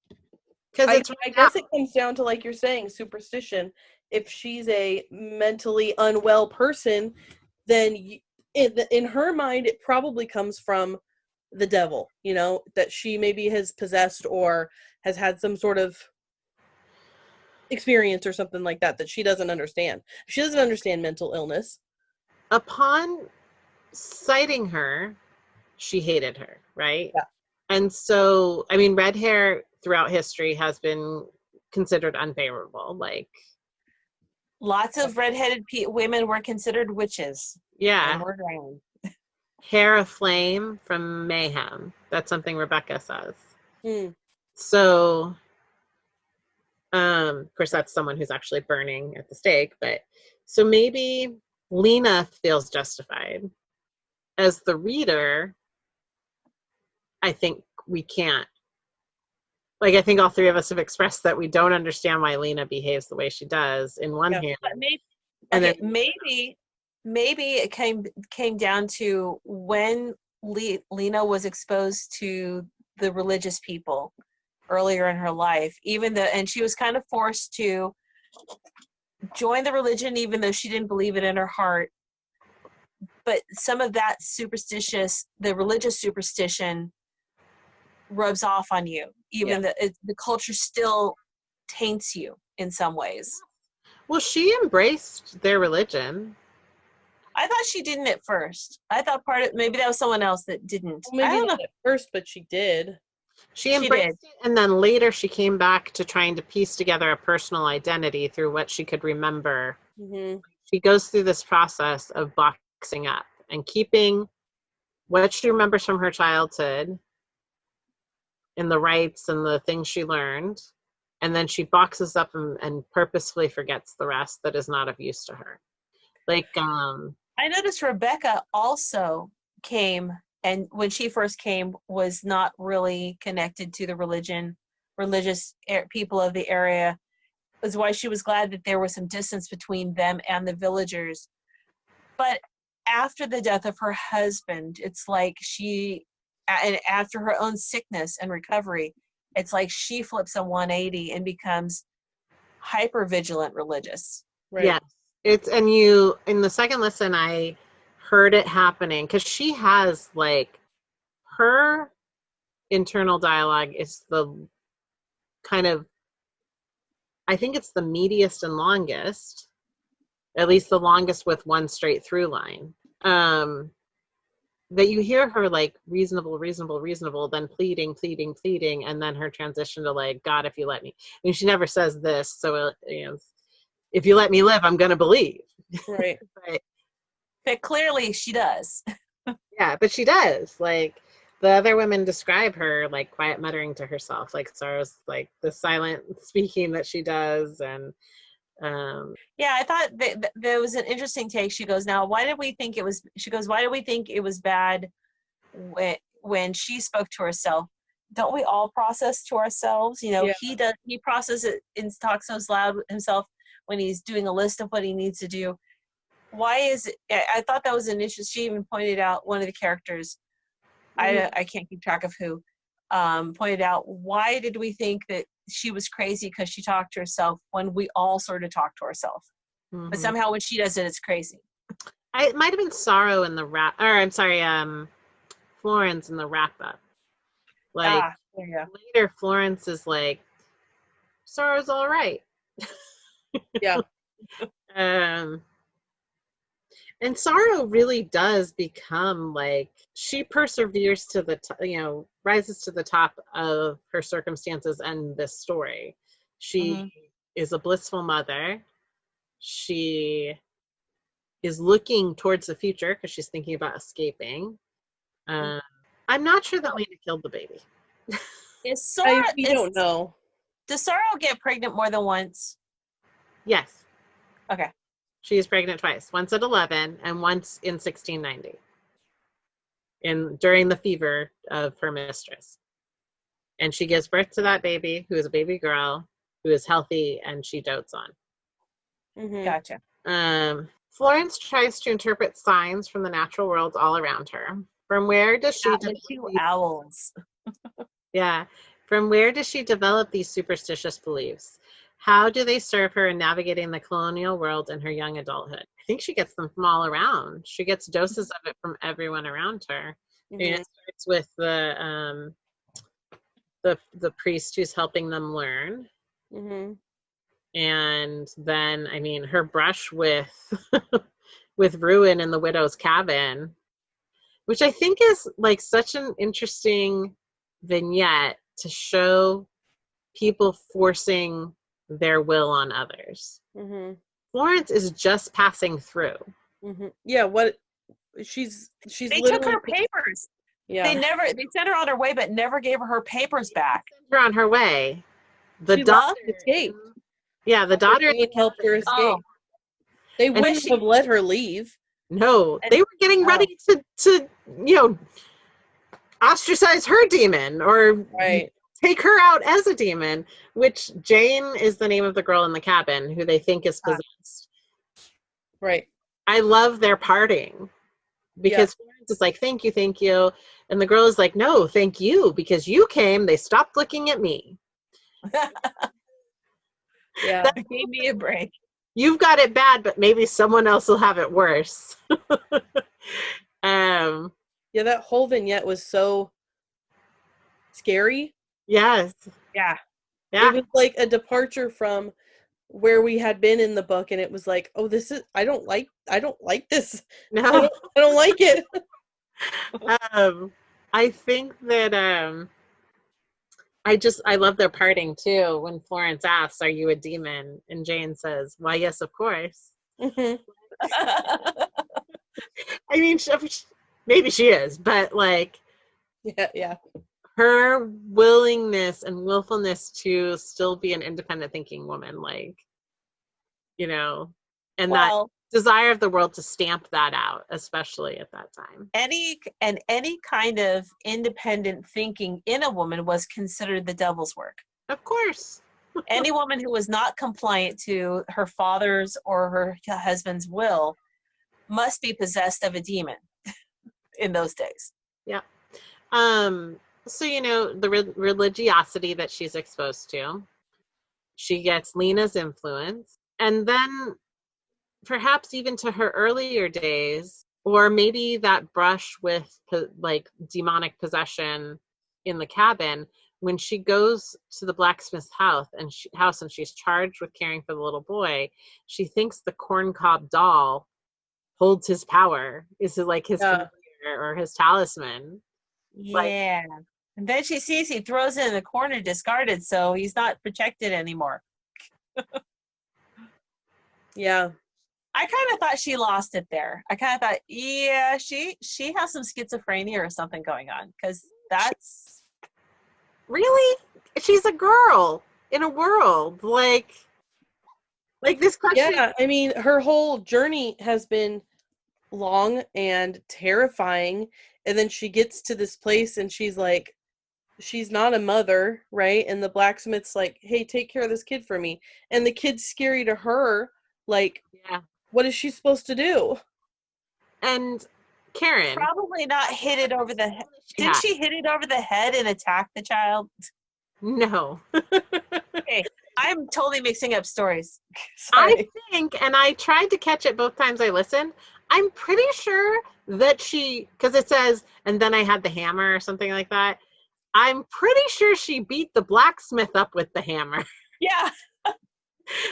Because I guess it comes down to, like you're saying, superstition. If she's a mentally unwell person, then in her mind, it probably comes from the devil, you know, that she maybe has possessed or has had some sort of experience or something like that she doesn't understand. She doesn't understand mental illness. Upon citing her, she hated her, right? Yeah. And so, I mean, red hair throughout history has been considered unfavorable. Like, lots of redheaded women were considered witches. Yeah. And were drowned. Hair aflame from mayhem. That's something Rebecca says. Mm. So, of course, that's someone who's actually burning at the stake. But so maybe Lena feels justified. As the reader, I think we can't. Like, I think all three of us have expressed that we don't understand why Lena behaves the way she does in one hand. But maybe it came down to when Lena was exposed to the religious people earlier in her life, and she was kind of forced to join the religion even though she didn't believe it in her heart. But some of that the religious superstition rubs off on you. Even the culture still taints you in some ways. Well, she embraced their religion. I thought she didn't at first. I thought maybe that was someone else that didn't. Well, maybe not at first, but she did. She embraced it, and then later she came back to trying to piece together a personal identity through what she could remember. Mm-hmm. She goes through this process of boxing up and keeping what she remembers from her childhood and the rights and the things she learned, and then she boxes up and purposefully forgets the rest that is not of use to her. Like, I noticed Rebecca also came, and when she first came, was not really connected to the religious people of the area. Is why she was glad that there was some distance between them and the villagers. But after the death of her husband, it's like and after her own sickness and recovery, it's like she flips a 180 and becomes hyper vigilant religious. Right. Yes. It's, and you, in the second listen, I heard it happening because she has like her internal dialogue is the kind of, I think it's the meatiest and longest, at least the longest with one straight through line. That you hear her like reasonable, then pleading, and then her transition to like, God, if you let me. I mean, she never says this, so you know, if you let me live, I'm gonna believe. Right. But clearly she does. Yeah, but she does. Like the other women describe her like quiet muttering to herself, like Sarah's like the silent speaking that she does, and yeah, I thought that there was an interesting take. She goes, now, why did we think it was, she goes, why do we think it was bad when she spoke to herself? Don't we all process to ourselves? You know, Yeah. he processes it and talks so loud himself when he's doing a list of what he needs to do. Why is it, I thought that was an issue. She even pointed out, one of the characters, I can't keep track of who, pointed out, why did we think that she was crazy because she talked to herself when we all sort of talk to ourselves? But somehow when she does it, it's crazy. It might have been Sorrow in the wrap, or I'm sorry, Florence in the wrap up. Like later, Florence is like, Sorrow's all right. Yeah. And Sorrow really does become like, she perseveres to the rises to the top of her circumstances and this story. She is a blissful mother. She is looking towards the future because she's thinking about escaping. I'm not sure that Lena killed the baby. We don't know. Does Sorrow get pregnant more than once? Yes. Okay. She is pregnant twice, once at 11 and once in 1690, during the fever of her mistress. And she gives birth to that baby, who is a baby girl, who is healthy, and she dotes on. Gotcha. Florence tries to interpret signs from the natural world all around her. From where does she develop owls? Yeah. From where does she develop these superstitious beliefs? How do they serve her in navigating the colonial world in her young adulthood? I think she gets them from all around. She gets doses of it from everyone around her. And it starts with the priest who's helping them learn. And then, I mean, her brush with with Ruin in the widow's cabin, which I think is like such an interesting vignette to show people forcing their will on others. Florence is just passing through. Yeah, what she's they took her papers. Yeah, they sent her on her way, but never gave her papers back. Sent her on her way. The daughter escaped. Yeah, the daughter helped her escape. They wouldn't have let her leave. No, they were getting ready to ostracize her demon or take her out as a demon, which Jane is the name of the girl in the cabin who they think is possessed. Right. I love their parting because Florence is like, thank you. And the girl is like, no, thank you, because you came, they stopped looking at me. Yeah, that gave me a break. You've got it bad, but maybe someone else will have it worse. Yeah, that whole vignette was so scary. Yes. Yeah. It was like a departure from where we had been in the book, and it was like, oh, I don't like this. No. I don't like it. I think that I love their parting too. When Florence asks, "Are you a demon?" and Jane says, "Why, yes, of course." I mean, maybe she is, but like, yeah. Her willingness and willfulness to still be an independent thinking woman, like, and that desire of the world to stamp that out, especially at that time. Any kind of independent thinking in a woman was considered the devil's work. Of course. Any woman who was not compliant to her father's or her husband's will must be possessed of a demon in those days. Yeah. So, the religiosity that she's exposed to, she gets Lena's influence, and then perhaps even to her earlier days, or maybe that brush with like demonic possession in the cabin, when she goes to the blacksmith's house and she's charged with caring for the little boy, she thinks the corncob doll holds his power, is it like his familiar or his talisman. Yeah. And then she sees he throws it in the corner discarded, so he's not protected anymore. Yeah. I kind of thought she lost it there. I kind of thought, yeah, she has some schizophrenia or something going on, because that's... Really? She's a girl in a world. Like this question. Yeah, I mean, her whole journey has been long and terrifying, and then she gets to this place and she's like, she's not a mother, right? And the blacksmith's like, hey, take care of this kid for me. And the kid's scary to her. Like, yeah. What is she supposed to do? And Karin. Probably not hit it over the head. Did she hit it over the head and attack the child? No. Okay, I'm totally mixing up stories. I think, and I tried to catch it both times I listened, I'm pretty sure that because it says, and then I had the hammer or something like that. I'm pretty sure she beat the blacksmith up with the hammer. Yeah.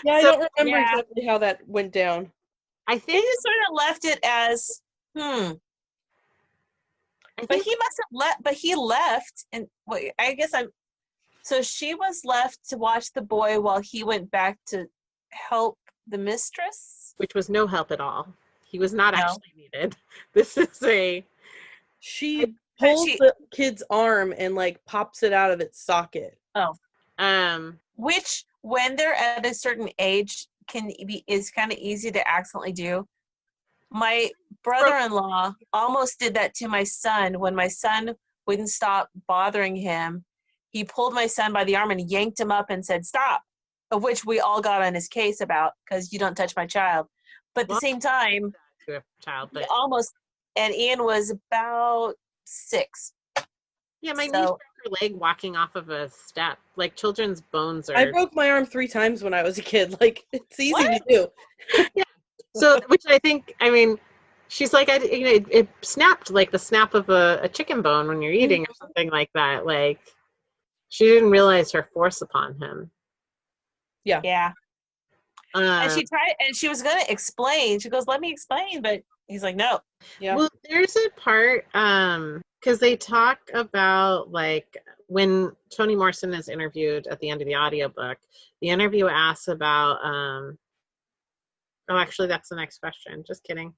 Yeah, I don't remember exactly how that went down. I think he just sort of left it as, But he must have left, but he left, and I guess so she was left to watch the boy while he went back to help the mistress? Which was no help at all. He was not actually needed. This is she pulls the kid's arm and like pops it out of its socket. Oh. Which, when they're at a certain age, is kind of easy to accidentally do. My brother-in-law almost did that to my son. When my son wouldn't stop bothering him, he pulled my son by the arm and yanked him up and said, stop, of which we all got on his case about, because you don't touch my child. But at the same time, almost, and Ian was about 6. Yeah, my niece broke her leg walking off of a step. Like, children's bones are... I broke my arm 3 times when I was a kid. Like, it's easy to do. Yeah. So, which I think, I mean, she's like, it snapped like the snap of a chicken bone when you're eating or something like that. Like, she didn't realize her force upon him. Yeah. Yeah. And she tried, and she was going to explain. She goes, let me explain. But he's like, no. Yeah. Well, there's a part, because they talk about, like, when Toni Morrison is interviewed at the end of the audiobook, the interview asks about, actually, that's the next question. Just kidding.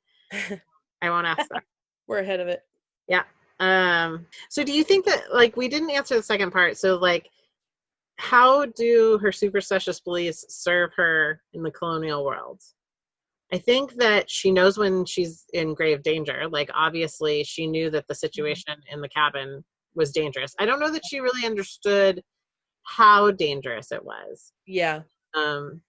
I won't ask that. We're ahead of it. Yeah. So do you think that, like, we didn't answer the second part, so, like, how do her superstitious beliefs serve her in the colonial world? I think that she knows when she's in grave danger. Like, obviously, she knew that the situation in the cabin was dangerous. I don't know that she really understood how dangerous it was. Yeah. And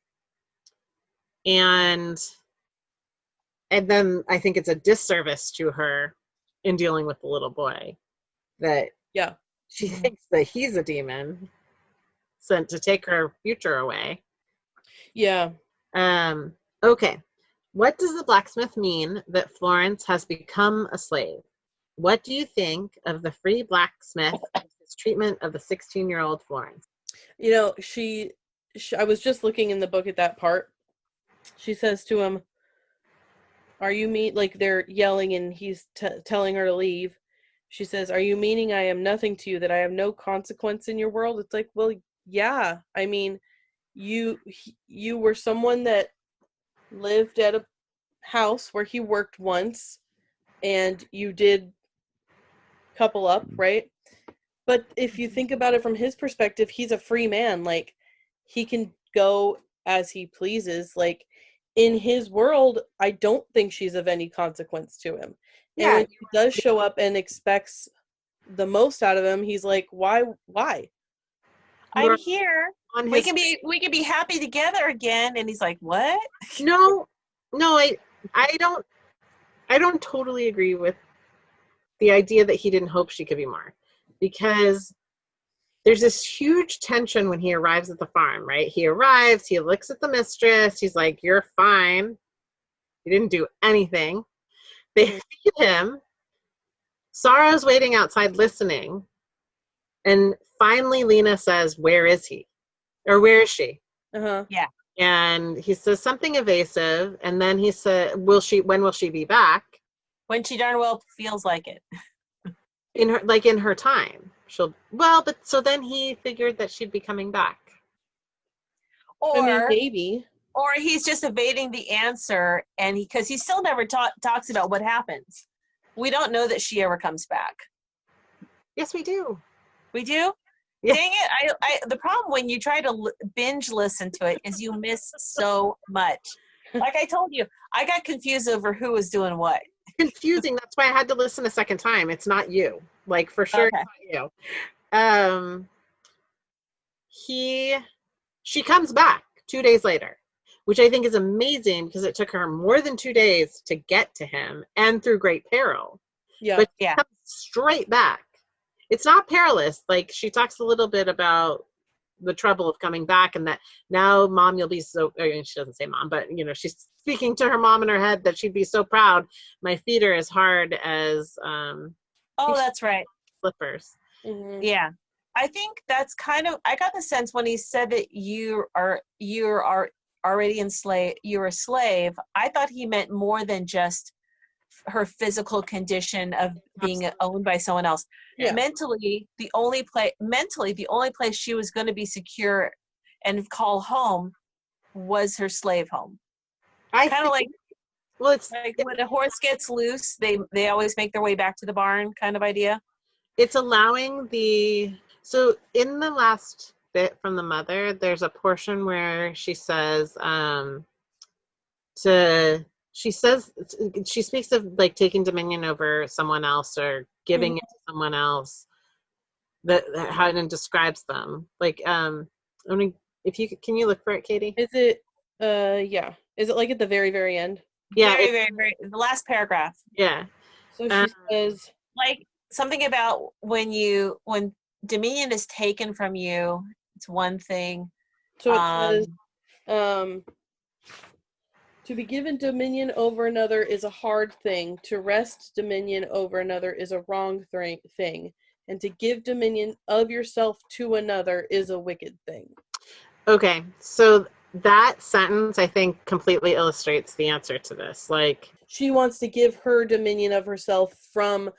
then I think it's a disservice to her in dealing with the little boy that she thinks that he's a demon sent to take her future away. Yeah. Okay. What does the blacksmith mean that Florence has become a slave? What do you think of the free blacksmith and his treatment of the 16-year-old Florence? You know, I was just looking in the book at that part. She says to him, are you like, they're yelling and he's telling her to leave. She says, are you meaning I am nothing to you, that I have no consequence in your world? It's like, well, yeah. I mean, you were someone that lived at a house where he worked once, and you did couple up, right? But if you think about it from his perspective, he's a free man. Like, he can go as he pleases. Like, in his world, I don't think she's of any consequence to him. And when he does show up and expects the most out of him, he's like, why? I'm here. We can be happy together again. And he's like, what? No, I don't. I don't totally agree with the idea that he didn't hope she could be more, because there's this huge tension when he arrives at the farm, right? He arrives, he looks at the mistress, he's like, you're fine. You didn't do anything. They feed him. Sorrow's waiting outside listening. And finally Lena says, where is he? Or where is she? Uh-huh. Yeah. And he says something evasive, and then he said, when will she be back? When she darn well feels like it. In her time. But so then he figured that she'd be coming back. Or maybe. Or he's just evading the answer, and because he still never talks about what happens. We don't know that she ever comes back. Yes, we do. We do? Yeah. Dang it. The problem when you try to binge listen to it is you miss so much. Like I told you, I got confused over who was doing what. Confusing. That's why I had to listen a second time. It's not you. Like, for sure, okay. It's not you. She comes back 2 days later, which I think is amazing because it took her more than 2 days to get to him and through great peril. Yeah. But she comes straight back. It's not perilous. Like, she talks a little bit about the trouble of coming back, and that now, Mom, you'll be so, she doesn't say Mom, but she's speaking to her mom in her head that she'd be so proud. My feet are as hard as that's right, slippers. Mm-hmm. Yeah, I think that's kind of, I got the sense when he said that you are already enslaved, you're a slave. I thought he meant more than just her physical condition of being owned by someone else. Yeah. Mentally, the only place she was going to be secure and call home was her slave home. Kind of like, it's like when a horse gets loose, they always make their way back to the barn kind of idea. It's allowing so in the last bit from the mother, there's a portion where she says, she speaks of like taking dominion over someone else or giving it to someone else, how it describes them. Like, can you look for it, Katie? Is it, yeah. Is it like at the very, very end? Yeah. Very, very, very, the last paragraph. Yeah. So she says, like something about when dominion is taken from you, it's one thing. So it says, to be given dominion over another is a hard thing. To wrest dominion over another is a wrong thing. And to give dominion of yourself to another is a wicked thing. Okay. So that sentence, I think, completely illustrates the answer to this. Like, she wants to give her dominion of herself from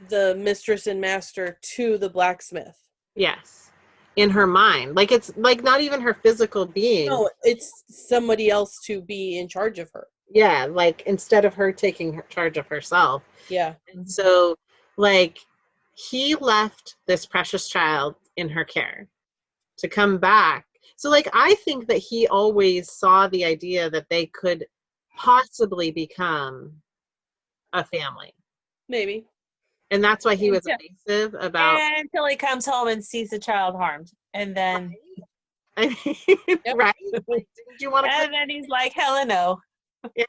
the mistress and master to the blacksmith. Yes. In her mind. Like, it's like not even her physical being. No, it's somebody else to be in charge of her. Yeah, like instead of her taking charge of herself. Yeah. And so, like, he left this precious child in her care to come back. So, like, I think that he always saw the idea that they could possibly become a family. Maybe. And that's why he was evasive about... Until he comes home and sees the child harmed. And then... Right? Right? Like, didn't you want to... And then he's like, hell no. Yeah.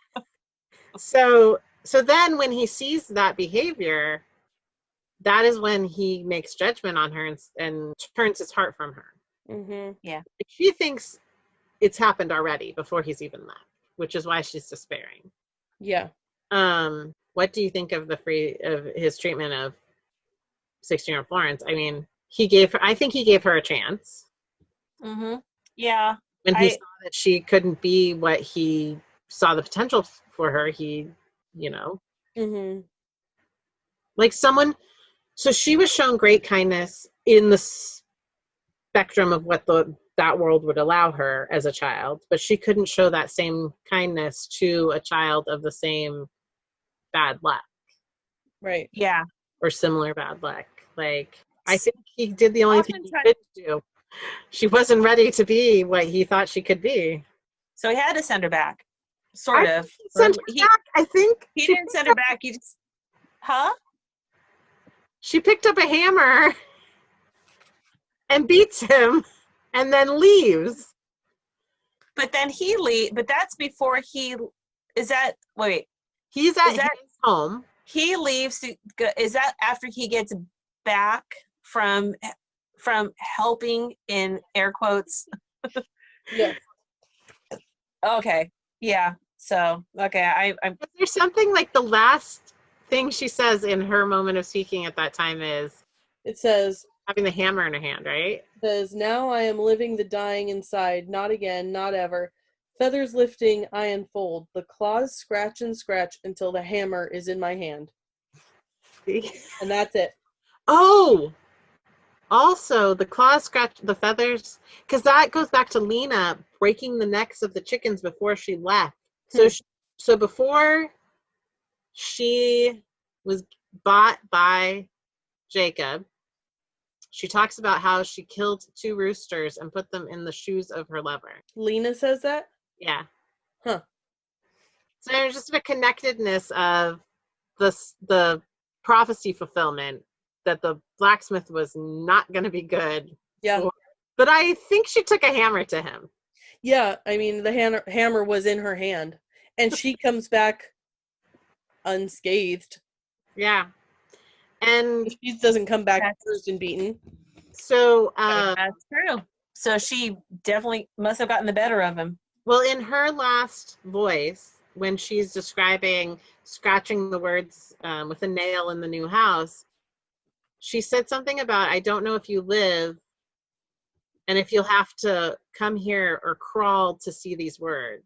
So then when he sees that behavior, that is when he makes judgment on her and turns his heart from her. Mm-hmm. Yeah. She thinks it's happened already before he's even left, which is why she's despairing. Yeah. What do you think of his treatment of 16-year-old Florence? I mean, I think he gave her a chance. Mm-hmm. Yeah. When he saw that she couldn't be what he saw the potential for her, Mm-hmm. like someone, so she was shown great kindness in the spectrum of what that world would allow her as a child, but she couldn't show that same kindness to a child of the same bad luck. Right. Yeah. Or similar bad luck. Like, I think he did the only thing he could do. She wasn't ready to be what he thought she could be. So he had to send her back. Sort of. Send her back, I think. He didn't send her back. He just... Huh? She picked up a hammer and beats him and then leaves. But then but that's before he... Is that... Wait. He's at his home. He leaves to go, is that after he gets back from helping, in air quotes? Yeah. Okay. Yeah. So, okay. I'm There's something like the last thing she says in her moment of speaking at that time is, it says, having the hammer in her hand, right? now I am living the dying inside, not again, not ever. Feathers lifting, I unfold. The claws scratch and scratch until the hammer is in my hand. And that's it. Oh, also the claws scratch the feathers, because that goes back to Lena breaking the necks of the chickens before she left. So before she was bought by Jacob, she talks about how she killed 2 roosters and put them in the shoes of her lover. Lena says that? Yeah. Huh. So there's just a connectedness of the prophecy fulfillment that the blacksmith was not going to be good. Yeah. But I think she took a hammer to him. Yeah, I mean, the hammer was in her hand. And she comes back unscathed. Yeah. And she doesn't come back bruised and beaten. So that's true. So she definitely must have gotten the better of him. Well, in her last voice, when she's describing scratching the words with a nail in the new house, she said something about, I don't know if you live and if you'll have to come here or crawl to see these words.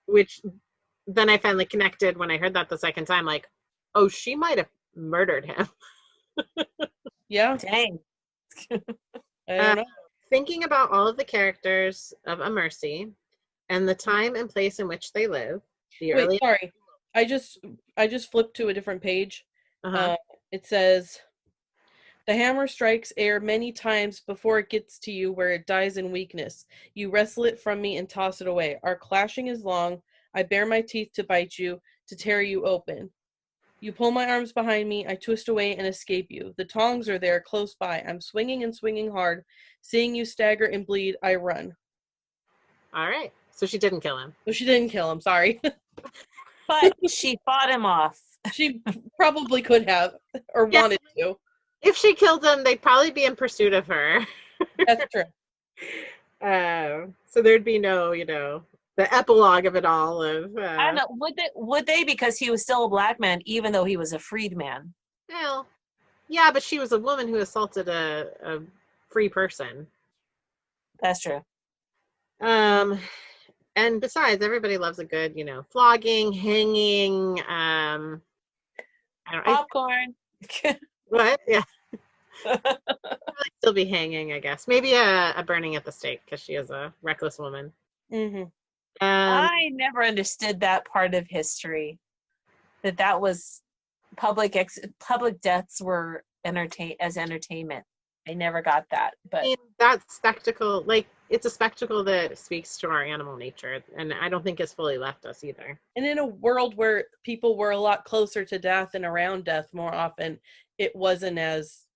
Which then I finally connected when I heard that the second time, like, oh, she might have murdered him. Yeah. Dang. I don't know. Thinking about all of the characters of A Mercy and the time and place in which they live. Sorry. I just flipped to a different page. It says, the hammer strikes air many times before it gets to you where it dies in weakness. You wrestle it from me and toss it away. Our clashing is long. I bare my teeth to bite you, to tear you open. You pull my arms behind me. I twist away and escape you. The tongs are there close by. I'm swinging and swinging hard. Seeing you stagger and bleed, I run. All right. So she didn't kill him. No, she didn't kill him. Sorry. But she fought him off. She probably could have or wanted to. If she killed him, they'd probably be in pursuit of her. That's true. So there'd be no, the epilogue of it all. I don't know. Would they? Because he was still a black man, even though he was a freed man. Well, yeah, but she was a woman who assaulted a free person. That's true. And besides, everybody loves a good, flogging, hanging. Popcorn. What? Yeah. I'd still be hanging, I guess. Maybe a burning at the stake because she is a reckless woman. Mm-hmm. I never understood that part of history. That was public deaths were as entertainment. I never got that. But that spectacle, it's a spectacle that speaks to our animal nature, and I don't think it's fully left us either. And in a world where people were a lot closer to death and around death more often, it wasn't as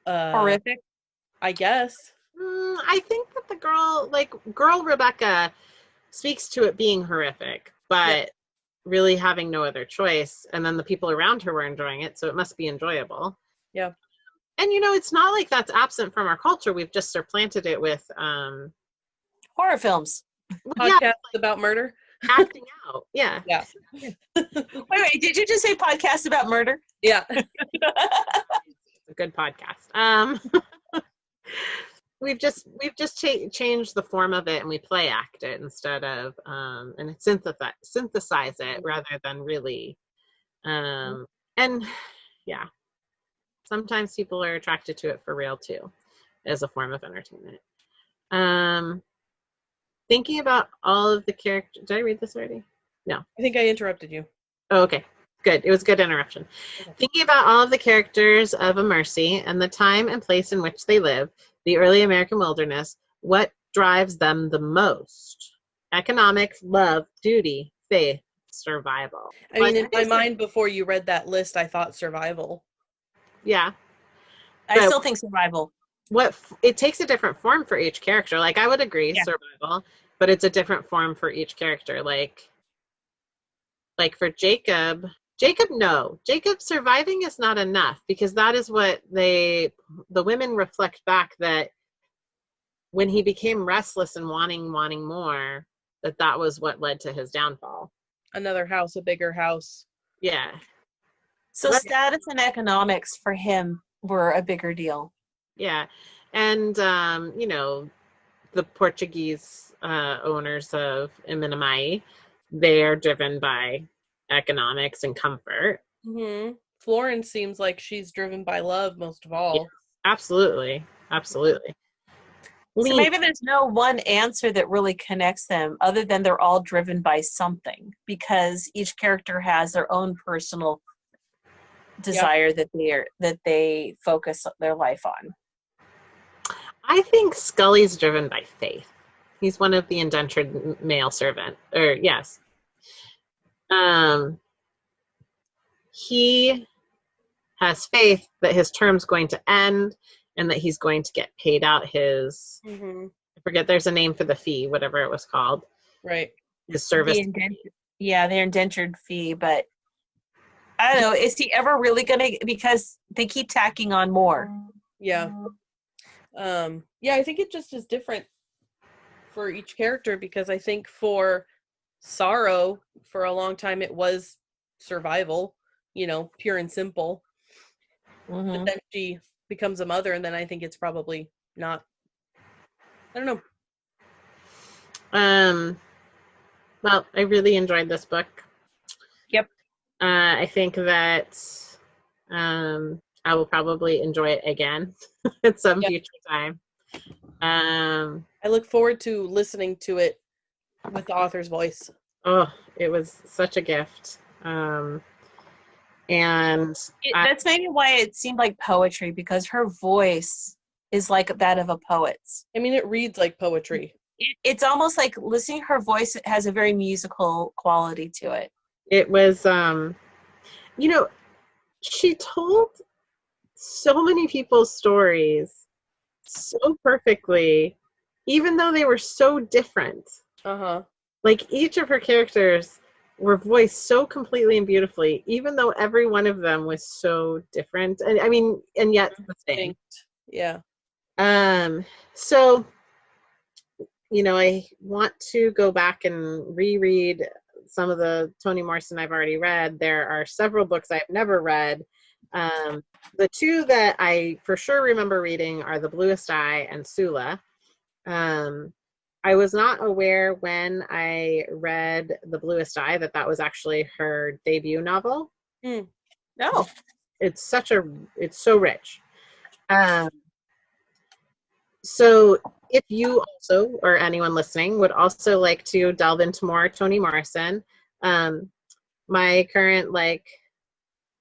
horrific, I guess. I think that the girl Rebecca speaks to it being horrific, but really having no other choice. And then the people around her were enjoying it, so it must be enjoyable. Yeah. And it's not like that's absent from our culture. We've just supplanted it with horror films. Podcasts about murder. Acting out. Yeah. Yeah. Wait, did you just say podcast about murder? Yeah. A good podcast. We've just changed the form of it, and we play act it instead of and synthesize it rather than really and yeah. Sometimes people are attracted to it for real too, as a form of entertainment. Thinking about all of the characters. Did I read this already? No. I think I interrupted you. Oh, okay. Good. It was a good interruption. Okay. Thinking about all of the characters of A Mercy and the time and place in which they live, the early American wilderness, what drives them the most? Economics, love, duty, faith, survival. I mean, in my mind, before you read that list, I thought survival. Yeah. I still think survival. It takes a different form for each character. I would agree, survival, but it's a different form for each character. like for Jacob, no. Jacob surviving is not enough, because that is what the women reflect back, that when he became restless and wanting more, that was what led to his downfall. Another house, a bigger house. Yeah. So status and economics for him were a bigger deal. Yeah. And, you know, the Portuguese owners of Iminamai, they are driven by economics and comfort. Mm-hmm. Florence seems like she's driven by love most of all. Yes, absolutely. Absolutely. So maybe there's no one answer that really connects them, other than they're all driven by something, because each character has their own personal desire that they focus their life on. I think Scully's driven by faith. He's one of the indentured male servant, or yes. He has faith that his term's going to end and that he's going to get paid out his, I forget, there's a name for the fee, whatever it was called. Right. His service. Their indentured fee, but I don't know, is he ever really going to, because they keep tacking on more. Yeah. Yeah, I think it just is different for each character, because I think for Sorrow, for a long time, it was survival, you know, pure and simple. But then she becomes a mother, and then I think it's probably not. I don't know. Well, I really enjoyed this book. Yep. I think that I will probably enjoy it again at some future time. I look forward to listening to it with the author's voice. Oh, it was such a gift. And that's maybe why it seemed like poetry, because her voice is like that of a poet's. I mean, it reads like poetry. It's almost like listening to her voice has a very musical quality to it. It was, you know, she told so many people's stories so perfectly, even though they were so different. Like, each of her characters were voiced so completely and beautifully, even though every one of them was so different. And I mean, and yet the same. Yeah. So, you know, I want to go back and reread some of the Toni Morrison I've already read. There are several books I've never read. The two that I for sure remember reading are The Bluest Eye and Sula. I was not aware when I read The Bluest Eye that was actually her debut novel. No. It's so rich. So if you also, or anyone listening, would also like to delve into more Toni Morrison, my current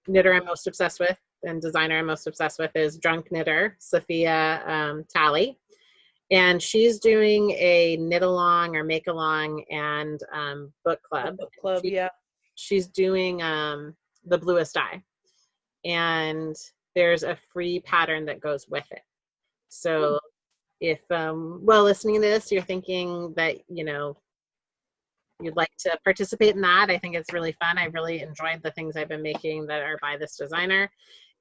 knitter I'm most obsessed with and designer I'm most obsessed with is Drunk Knitter, Sophia Talley. And she's doing a knit along or make along and book club. She's doing The Bluest Eye. And there's a free pattern that goes with it. So if, listening to this, you're thinking that, you know, you'd like to participate in that, I think it's really fun. I really enjoyed the things I've been making that are by this designer,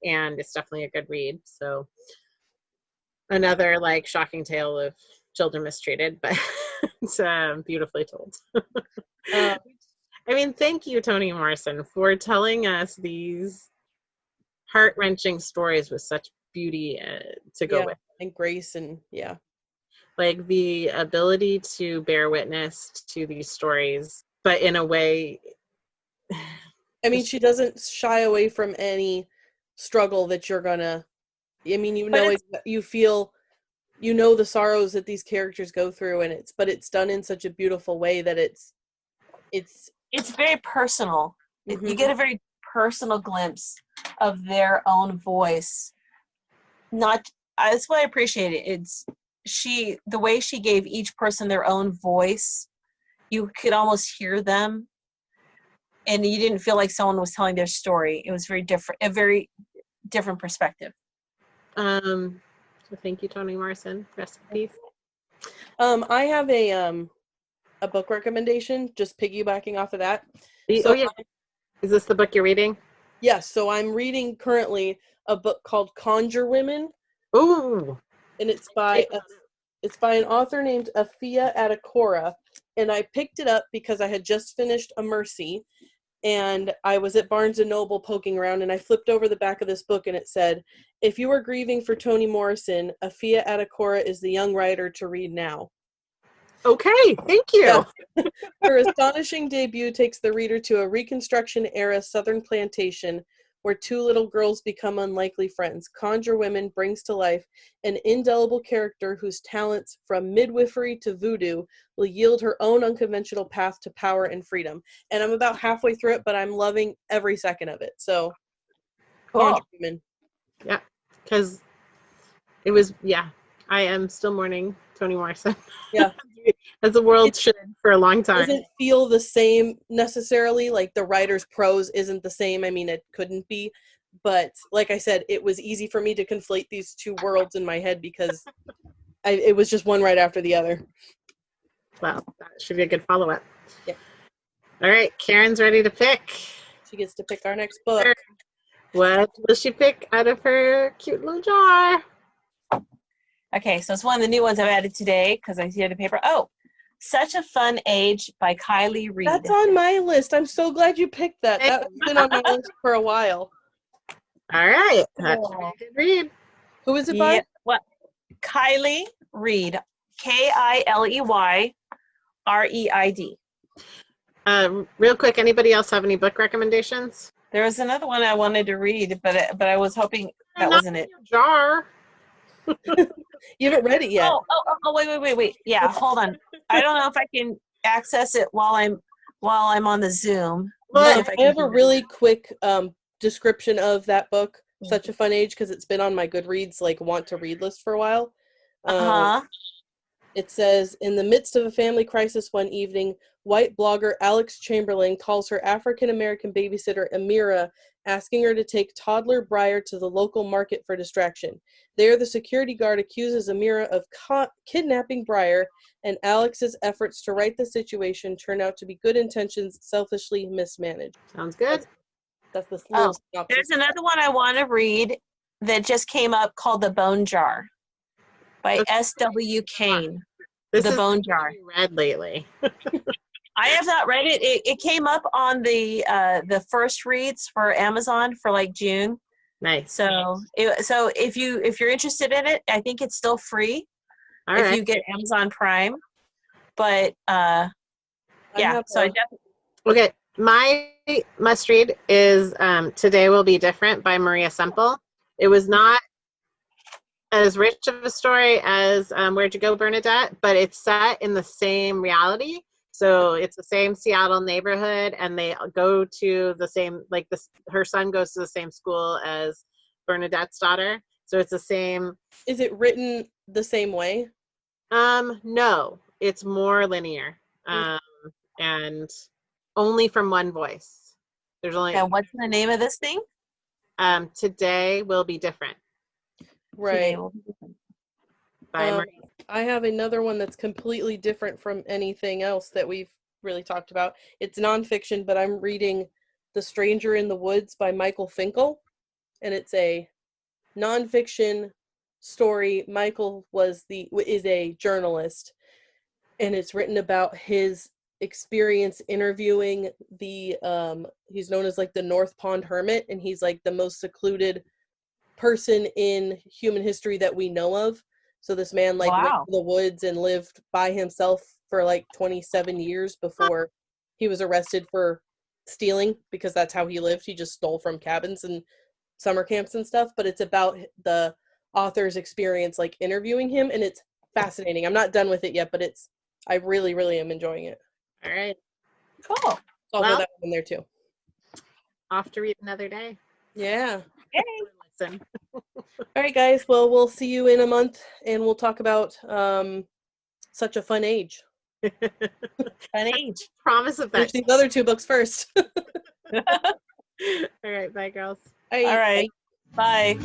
and it's definitely a good read. So another shocking tale of children mistreated, but it's beautifully told. I mean, thank you, Toni Morrison, for telling us these heart-wrenching stories with such beauty to go with. And grace, and like the ability to bear witness to these stories, but in a way, I mean, she doesn't shy away from any struggle that you're gonna, I mean, you feel, you know, the sorrows that these characters go through, and it's done in such a beautiful way that it's very personal. You get a very personal glimpse of their own voice. That's what I appreciate it. It's the way she gave each person their own voice. You could almost hear them, and you didn't feel like someone was telling their story. It was very different, a very different perspective. So thank you, Toni Morrison. Rest in peace. I have a a book recommendation, just piggybacking off of that. Oh yeah. Is this the book you're reading? Yes. So I'm reading currently a book called Conjure Women. Ooh. And it's by an author named Afia Adekora. And I picked it up because I had just finished A Mercy. And I was at Barnes & Noble poking around, and I flipped over the back of this book, and it said, if you are grieving for Toni Morrison, Afia Adekora is the young writer to read now. Okay, thank you. Yeah. Her astonishing debut takes the reader to a Reconstruction-era Southern plantation where two little girls become unlikely friends. Conjure Women brings to life an indelible character whose talents, from midwifery to voodoo, will yield her own unconventional path to power and freedom. And I'm about halfway through it, but I'm loving every second of it. So, Cool. Conjure Women. Yeah, because it was, I am still mourning Toni Morrison. Yeah. As the world should for a long time. It doesn't feel the same necessarily. Like, the writer's prose isn't the same. I mean, it couldn't be. But like I said, it was easy for me to conflate these two worlds in my head because it was just one right after the other. Well, that should be a good follow-up. Yeah. All right, Karen's ready to pick. She gets to pick our next book. What will she pick out of her cute little jar? Okay, so it's one of the new ones I've added today because I see it in the paper. Oh, Such a Fun Age by Kiley Reid. That's on my list. I'm so glad you picked that. That's been on my list for a while. All right. That's a good read. Who is it by? Yeah, what? Kiley Reid. Kiley Reid. Real quick, anybody else have any book recommendations? There was another one I wanted to read, but I was hoping that wasn't it. Jar. You haven't read it yet. Oh, wait. Yeah, hold on. I don't know if I can access it while I'm on the Zoom. I have a really quick description of that book, Such a Fun Age, because it's been on my Goodreads want to read list for a while. It says, in the midst of a family crisis one evening, white blogger Alex Chamberlain calls her African-American babysitter Amira, asking her to take toddler Briar to the local market for distraction. There, the security guard accuses Amira of kidnapping Briar, and Alex's efforts to right the situation turn out to be good intentions selfishly mismanaged. Sounds good. That's the little synopsis. There's another one I want to read that just came up called The Bone Jar by S.W. Kane. The Bone Jar. Read lately. I have not read it. It came up on the first reads for Amazon for June. Nice. So if you're interested in it, I think it's still free if you get Amazon Prime. But So I definitely. Okay, my must read is Today Will Be Different by Maria Semple. It was not as rich of a story as Where'd You Go, Bernadette, but it's set in the same reality. So it's the same Seattle neighborhood, and they go to the same, her son goes to the same school as Bernadette's daughter. So it's the same. Is it written the same way? No, it's more linear, and only from one voice. There's only. And what's the name of this thing? Today Will Be Different. Right. By Maria. I have another one that's completely different from anything else that we've really talked about. It's nonfiction, but I'm reading The Stranger in the Woods by Michael Finkel, and it's a nonfiction story. Michael is a journalist, and it's written about his experience interviewing he's known as the North Pond Hermit, and he's the most secluded person in human history that we know of. So this man went to the woods and lived by himself for 27 years before he was arrested for stealing, because that's how he lived. He just stole from cabins and summer camps and stuff. But it's about the author's experience interviewing him, and it's fascinating. I'm not done with it yet, but I really, really am enjoying it. All right. Cool. So I'll throw that one in there too. Off to read another day. Yeah. Yay. Listen. All right, guys. Well, we'll see you in a month, and we'll talk about Such a Fun Age. Fun age. Promise of that. Finish these other two books first. All right. Bye, girls. All right. Bye.